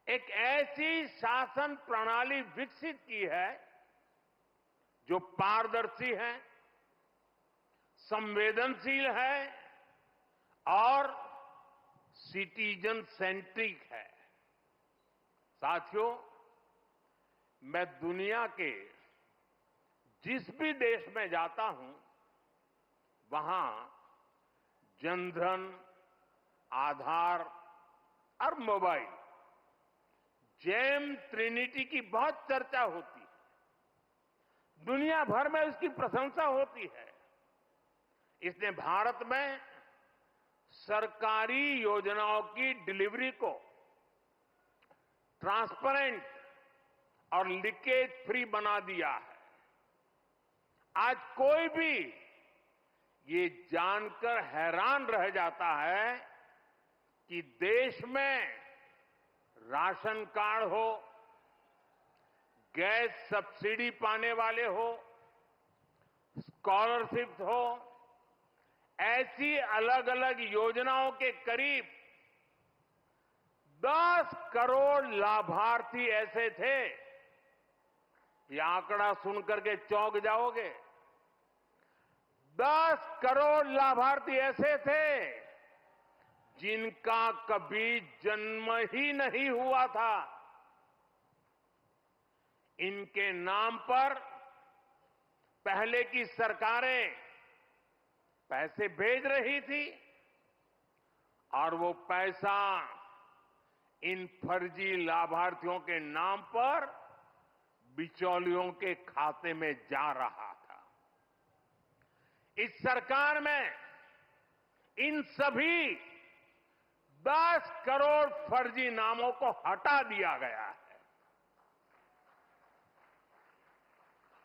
एक ऐसी शासन प्रणाली विकसित की है जो पारदर्शी है, संवेदनशील है और सिटीजन सेंट्रिक है। साथियों, मैं दुनिया के जिस भी देश में जाता हूं वहां जनधन, आधार और मोबाइल जेम ट्रिनिटी की बहुत चर्चा होती है। दुनिया भर में उसकी प्रशंसा होती है। इसने भारत में सरकारी योजनाओं की डिलीवरी को ट्रांसपेरेंट और लीकेज फ्री बना दिया है। आज कोई भी ये जानकर हैरान रह जाता है कि देश में राशन कार्ड हो, गैस सब्सिडी पाने वाले हो, स्कॉलरशिप हो, ऐसी अलग अलग योजनाओं के करीब 10 करोड़ लाभार्थी ऐसे थे। ये आंकड़ा सुनकर के चौंक जाओगे। 10 करोड़ लाभार्थी ऐसे थे जिनका कभी जन्म ही नहीं हुआ था। इनके नाम पर पहले की सरकारें पैसे भेज रही थी और वो पैसा इन फर्जी लाभार्थियों के नाम पर बिचौलियों के खाते में जा रहा था। इस सरकार में इन सभी 10 करोड़ फर्जी नामों को हटा दिया गया है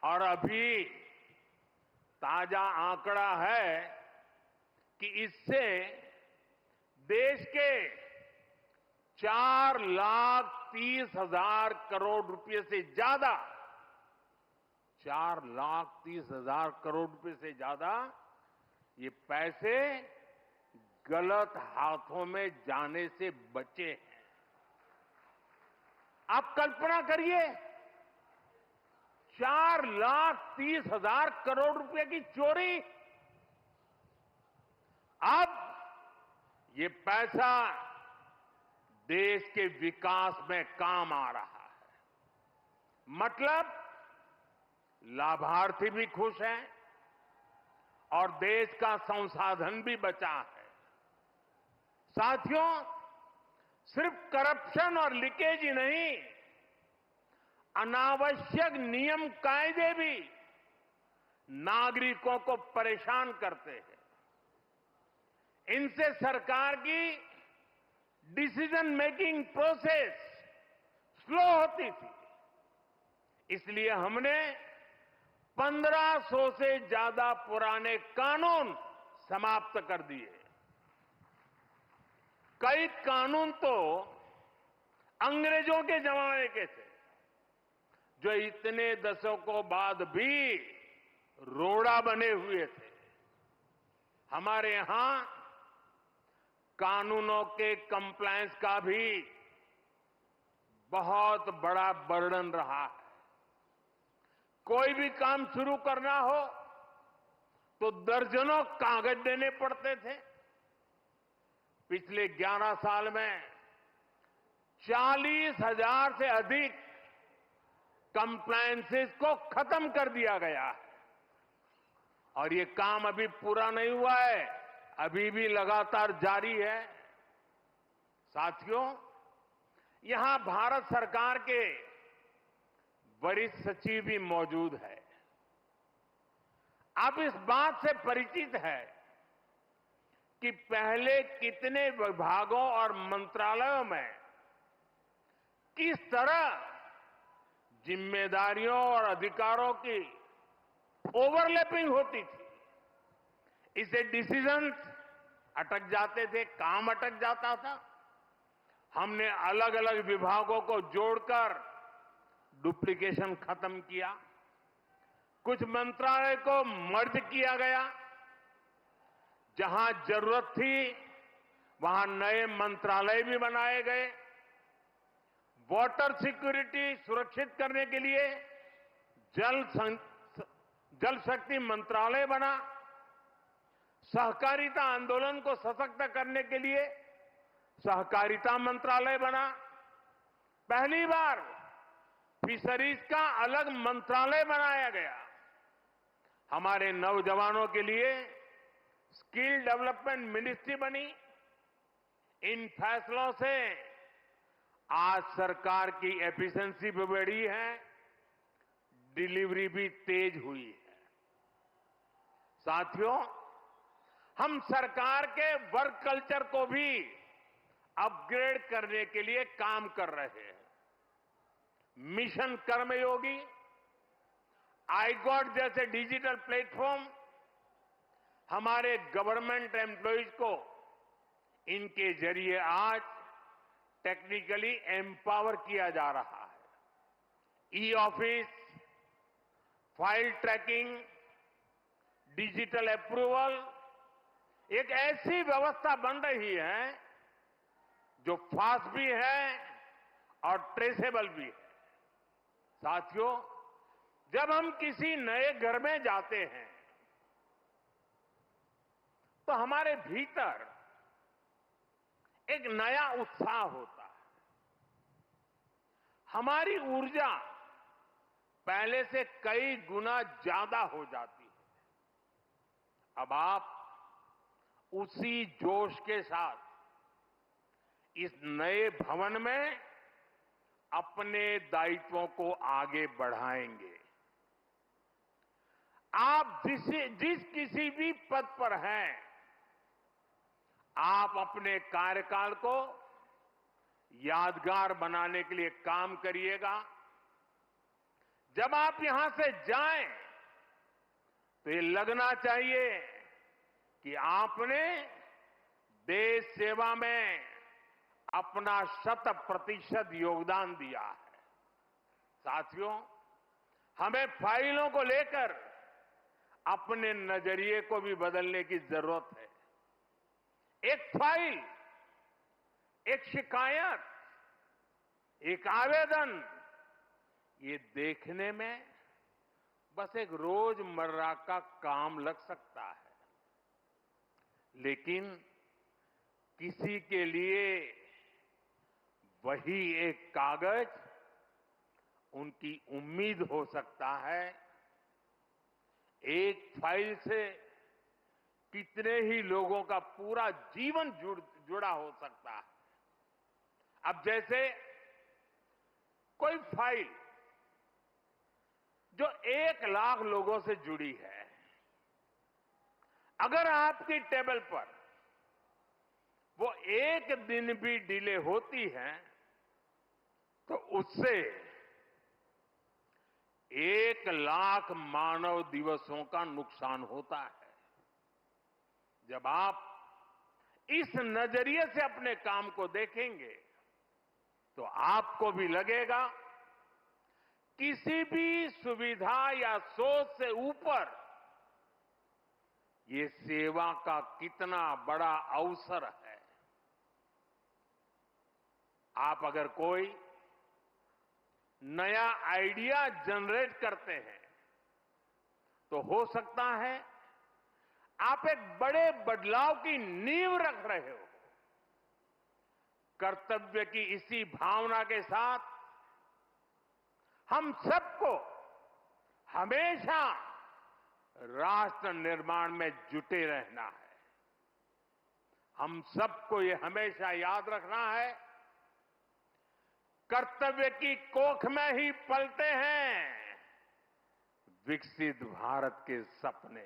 और अभी ताजा आंकड़ा है कि इससे देश के 4,30,000 करोड़ रुपए से ज्यादा 4,30,000 करोड़ रुपए से ज्यादा ये पैसे गलत हाथों में जाने से बचे हैं। आप कल्पना करिए, 4,30,000 करोड़ रुपए की चोरी। अब ये पैसा देश के विकास में काम आ रहा है। मतलब लाभार्थी भी खुश हैं और देश का संसाधन भी बचा है। साथियों, सिर्फ करप्शन और लीकेज ही नहीं, अनावश्यक नियम कायदे भी नागरिकों को परेशान करते हैं। इनसे सरकार की डिसीजन मेकिंग प्रोसेस स्लो होती थी। इसलिए हमने 1500 से ज्यादा पुराने कानून समाप्त कर दिए। कई कानून तो अंग्रेजों के जमाने के थे, जो इतने दशकों बाद भी रोड़ा बने हुए थे। हमारे यहां कानूनों के कंप्लायंस का भी बहुत बड़ा बर्डन रहा है। कोई भी काम शुरू करना हो तो दर्जनों कागज देने पड़ते थे। पिछले 11 साल में 40,000 से अधिक कंप्लायंसेस को खत्म कर दिया गया है और ये काम अभी पूरा नहीं हुआ है, अभी भी लगातार जारी है। साथियों, यहां भारत सरकार के वरिष्ठ सचिव भी मौजूद है। आप इस बात से परिचित है कि पहले कितने विभागों और मंत्रालयों में किस तरह जिम्मेदारियों और अधिकारों की ओवरलैपिंग होती थी। इससे डिसीजंस अटक जाते थे, काम अटक जाता था। हमने अलग अलग विभागों को जोड़कर डुप्लीकेशन खत्म किया। कुछ मंत्रालय को मर्ज किया गया। जहां जरूरत थी वहां नए मंत्रालय भी बनाए गए। वाटर सिक्योरिटी सुरक्षित करने के लिए जल शक्ति मंत्रालय बना। सहकारिता आंदोलन को सशक्त करने के लिए सहकारिता मंत्रालय बना। पहली बार फिशरीज का अलग मंत्रालय बनाया गया। हमारे नौजवानों के लिए स्किल डेवलपमेंट मिनिस्ट्री बनी। इन फैसलों से आज सरकार की एफिशिएंसी भी बढ़ी है, डिलीवरी भी तेज हुई है। साथियों, हम सरकार के वर्क कल्चर को भी अपग्रेड करने के लिए काम कर रहे हैं। मिशन कर्मयोगी, iGOT जैसे डिजिटल प्लेटफॉर्म हमारे गवर्नमेंट एम्प्लॉइज को इनके जरिए आज टेक्निकली एम्पावर किया जा रहा है। E office, file tracking, digital approval एक ऐसी व्यवस्था बन रही है जो फास्ट भी है और ट्रेसेबल भी है। साथियों, जब हम किसी नए घर में जाते हैं तो हमारे भीतर एक नया उत्साह होता है। हमारी ऊर्जा पहले से कई गुना ज्यादा हो जाती है। अब आप उसी जोश के साथ इस नए भवन में अपने दायित्वों को आगे बढ़ाएंगे। आप जिस किसी भी पद पर हैं, आप अपने कार्यकाल को यादगार बनाने के लिए काम करिएगा। जब आप यहां से जाएं तो ये लगना चाहिए कि आपने देश सेवा में अपना 100% योगदान दिया है। साथियों, हमें फाइलों को लेकर अपने नजरिए को भी बदलने की जरूरत है। एक फाइल, एक शिकायत, एक आवेदन, ये देखने में बस एक रोजमर्रा का काम लग सकता है, लेकिन किसी के लिए वही एक कागज उनकी उम्मीद हो सकता है। एक फाइल से कितने ही लोगों का पूरा जीवन जुड़ा हो सकता है। अब जैसे कोई फाइल जो 1 लाख लोगों से जुड़ी है, अगर आपकी टेबल पर वो एक दिन भी डिले होती है तो उससे 1 लाख मानव दिवसों का नुकसान होता है। जब आप इस नजरिए से अपने काम को देखेंगे तो आपको भी लगेगा किसी भी सुविधा या सोच से ऊपर ये सेवा का कितना बड़ा अवसर है। आप अगर कोई नया आइडिया जनरेट करते हैं तो हो सकता है आप एक बड़े बदलाव की नींव रख रहे हो। कर्तव्य की इसी भावना के साथ हम सबको हमेशा राष्ट्र निर्माण में जुटे रहना है। हम सबको ये हमेशा याद रखना है, कर्तव्य की कोख में ही पलते हैं विकसित भारत के सपने।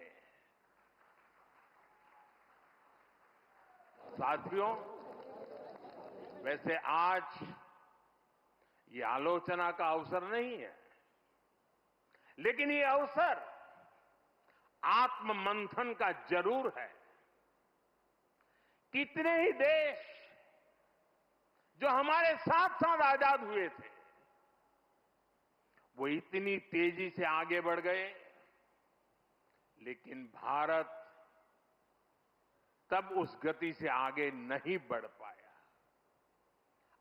साथियों, वैसे आज ये आलोचना का अवसर नहीं है, लेकिन ये अवसर आत्ममंथन का जरूर है। कितने ही देश जो हमारे साथ साथ आजाद हुए थे, वो इतनी तेजी से आगे बढ़ गए, लेकिन भारत तब उस गति से आगे नहीं बढ़ पाया।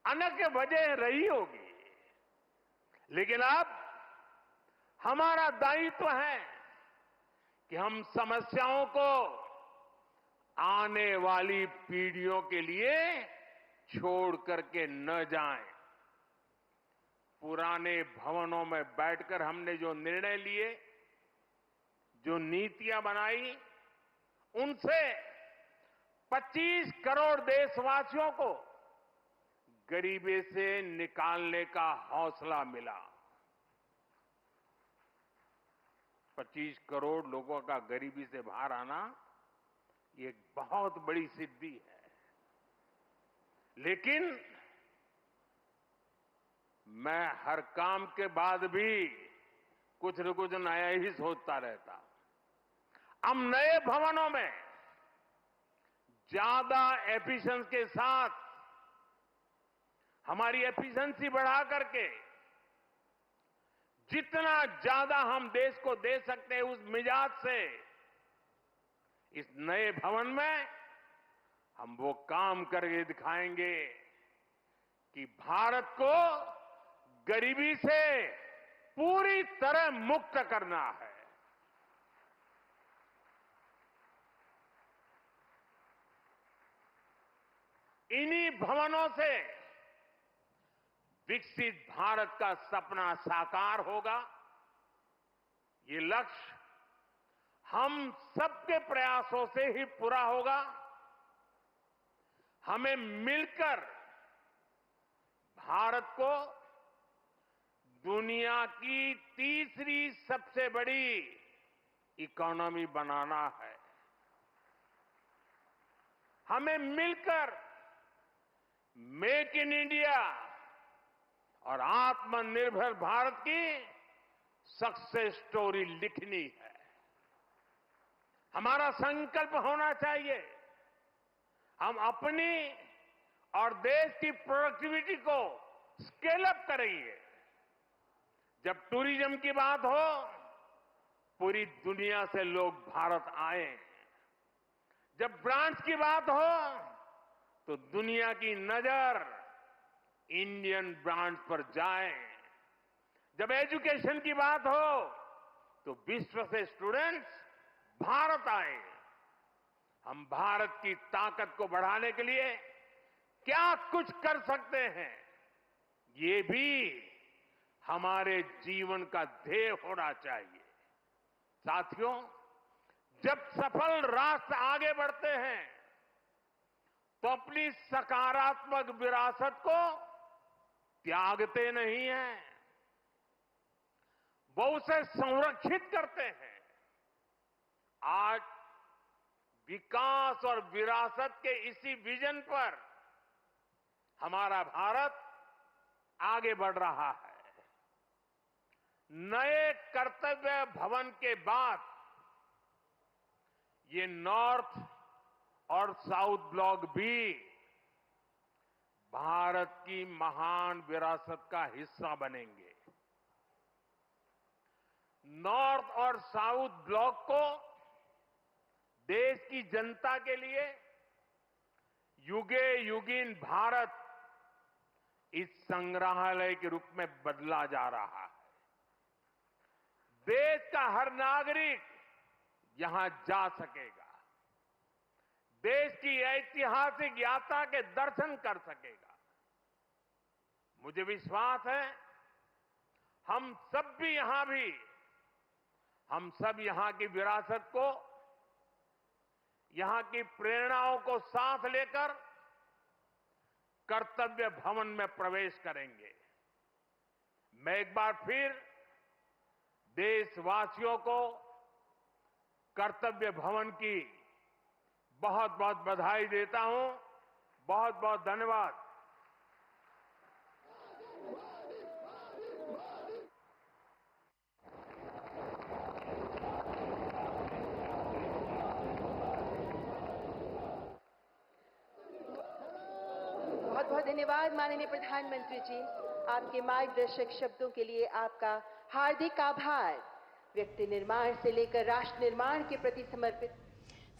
अनेक वजह रही होगी, लेकिन अब हमारा दायित्व है कि हम समस्याओं को आने वाली पीढ़ियों के लिए छोड़ करके न जाएं। पुराने भवनों में बैठकर हमने जो निर्णय लिए, जो नीतियां बनाई, उनसे 25 करोड़ देशवासियों को गरीबी से निकालने का हौसला मिला। 25 करोड़ लोगों का गरीबी से बाहर आना ये एक बहुत बड़ी सिद्धि है। लेकिन मैं हर काम के बाद भी कुछ न कुछ नया ही सोचता रहता। अब नए भवनों में ज्यादा एफिशिएंसी के साथ हमारी एफिशिएंसी बढ़ा करके जितना ज्यादा हम देश को दे सकते हैं उस मिजाज से इस नए भवन में हम वो काम करके दिखाएंगे कि भारत को गरीबी से पूरी तरह मुक्त करना है। इन्हीं भवनों से विकसित भारत का सपना साकार होगा। ये लक्ष्य हम सबके प्रयासों से ही पूरा होगा। हमें मिलकर भारत को दुनिया की तीसरी सबसे बड़ी इकोनॉमी बनाना है। हमें मिलकर मेक इन इंडिया और आत्मनिर्भर भारत की सक्सेस स्टोरी लिखनी है। हमारा संकल्प होना चाहिए हम अपनी और देश की प्रोडक्टिविटी को स्केल अप करेंगे। जब टूरिज्म की बात हो पूरी दुनिया से लोग भारत आए। जब ब्रांड्स की बात हो तो दुनिया की नजर इंडियन ब्रांड्स पर जाए। जब एजुकेशन की बात हो तो विश्व से स्टूडेंट्स भारत आए। हम भारत की ताकत को बढ़ाने के लिए क्या कुछ कर सकते हैं ये भी हमारे जीवन का ध्येय होना चाहिए। साथियों, जब सफल राष्ट्र आगे बढ़ते हैं तो अपनी सकारात्मक विरासत को त्यागते नहीं हैं, वो उसे संरक्षित करते हैं। आज विकास और विरासत के इसी विजन पर हमारा भारत आगे बढ़ रहा है। नए कर्तव्य भवन के बाद ये नॉर्थ और साउथ ब्लॉक भी भारत की महान विरासत का हिस्सा बनेंगे। नॉर्थ और साउथ ब्लॉक को देश की जनता के लिए युगे युगीन भारत इस संग्रहालय के रूप में बदला जा रहा है। देश का हर नागरिक यहां जा सकेगा, देश की ऐतिहासिक यात्रा के दर्शन कर सकेगा। मुझे विश्वास है हम सब यहां की विरासत को, यहां की प्रेरणाओं को साथ लेकर कर्तव्य भवन में प्रवेश करेंगे। मैं एक बार फिर देशवासियों को कर्तव्य भवन की बहुत बहुत बधाई देता हूं। बहुत बहुत धन्यवाद। बहुत बहुत धन्यवाद माननीय प्रधानमंत्री जी। आपके मार्गदर्शक शब्दों के लिए आपका हार्दिक आभार। व्यक्ति निर्माण से लेकर राष्ट्र निर्माण के प्रति समर्पित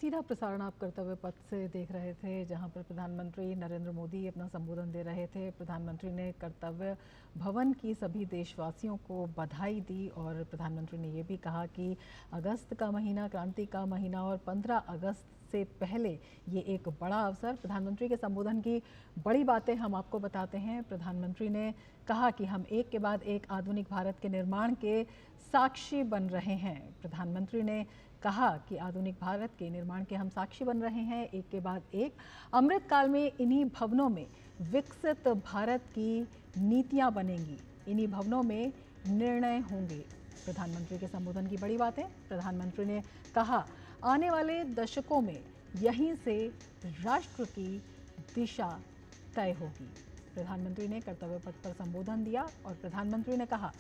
सीधा प्रसारण आप कर्तव्य पथ से देख रहे थे, जहां पर प्रधानमंत्री नरेंद्र मोदी अपना संबोधन दे रहे थे। प्रधानमंत्री ने कर्तव्य भवन की सभी देशवासियों को बधाई दी और प्रधानमंत्री ने ये भी कहा कि अगस्त का महीना क्रांति का महीना और 15 अगस्त से पहले ये एक बड़ा अवसर। प्रधानमंत्री के संबोधन की बड़ी बातें हम आपको बताते हैं। प्रधानमंत्री ने कहा कि हम एक के बाद एक आधुनिक भारत के निर्माण के साक्षी बन रहे हैं। प्रधानमंत्री ने कहा कि आधुनिक भारत के निर्माण के हम साक्षी बन रहे हैं, एक के बाद एक। अमृत काल में इन्हीं भवनों में विकसित भारत की नीतियां बनेंगी, इन्हीं भवनों में निर्णय होंगे। प्रधानमंत्री के संबोधन की बड़ी बातें। प्रधानमंत्री ने कहा, आने वाले दशकों में यहीं से राष्ट्र की दिशा तय होगी। प्रधानमंत्री ने कर्तव्य पथ पर संबोधन दिया और प्रधानमंत्री ने कहा,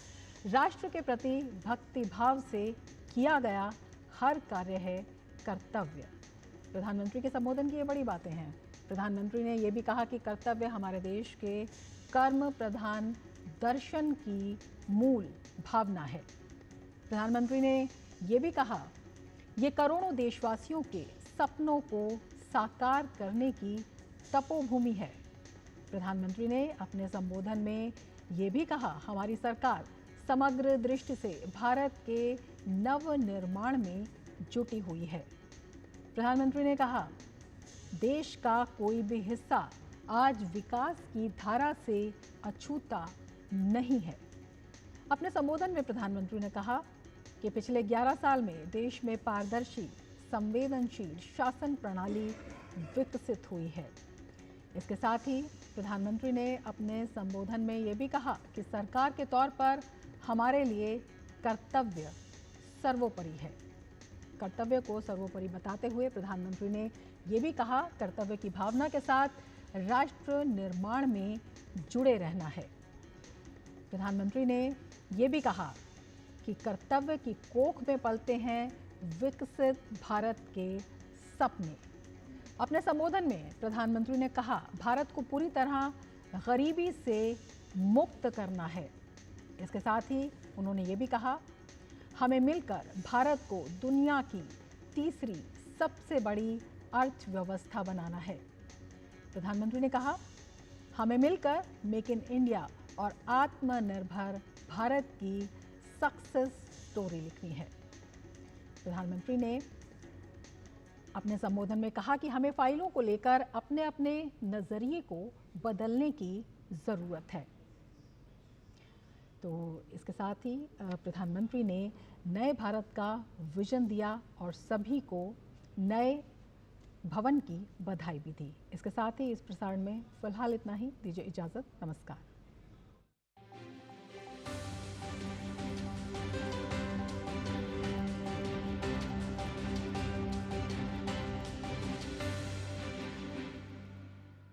राष्ट्र के प्रति भक्ति भाव से किया गया हर कार्य है कर्तव्य। प्रधानमंत्री के संबोधन की ये बड़ी बातें हैं। प्रधानमंत्री ने यह भी कहा कि कर्तव्य हमारे देश के कर्म प्रधान दर्शन की मूल भावना है। प्रधानमंत्री ने यह भी कहा, ये करोड़ों देशवासियों के सपनों को साकार करने की तपोभूमि है। प्रधानमंत्री ने अपने संबोधन में ये भी कहा, हमारी सरकार समग्र दृष्टि से भारत के नव निर्माण में जुटी हुई है। प्रधानमंत्री ने कहा, देश का कोई भी हिस्सा आज विकास की धारा से अछूता नहीं है। अपने संबोधन में प्रधानमंत्री ने कहा कि पिछले 11 साल में देश में पारदर्शी, संवेदनशील शासन प्रणाली विकसित हुई है। इसके साथ ही प्रधानमंत्री ने अपने संबोधन में ये भी कहा कि सरकार के तौर पर हमारे लिए कर्तव्य सर्वोपरि है। कर्तव्य को सर्वोपरि बताते हुए प्रधानमंत्री ने ये भी कहा, कर्तव्य की भावना के साथ राष्ट्र निर्माण में जुड़े रहना है। प्रधानमंत्री ने ये भी कहा कि कर्तव्य की कोख में पलते हैं विकसित भारत के सपने। अपने संबोधन में प्रधानमंत्री ने कहा, भारत को पूरी तरह गरीबी से मुक्त करना है। इसके साथ ही उन्होंने ये भी कहा, हमें मिलकर भारत को दुनिया की तीसरी सबसे बड़ी अर्थव्यवस्था बनाना है। प्रधानमंत्री ने कहा, हमें मिलकर मेक इन इंडिया और आत्मनिर्भर भारत की सक्सेस स्टोरी लिखनी है। प्रधानमंत्री ने अपने संबोधन में कहा कि हमें फाइलों को लेकर अपने अपने नज़रिए को बदलने की ज़रूरत है। तो इसके साथ ही प्रधानमंत्री ने नए भारत का विजन दिया और सभी को नए भवन की बधाई भी दी। इसके साथ ही इस प्रसारण में फिलहाल इतना ही। दीजिए इजाज़त। नमस्कार।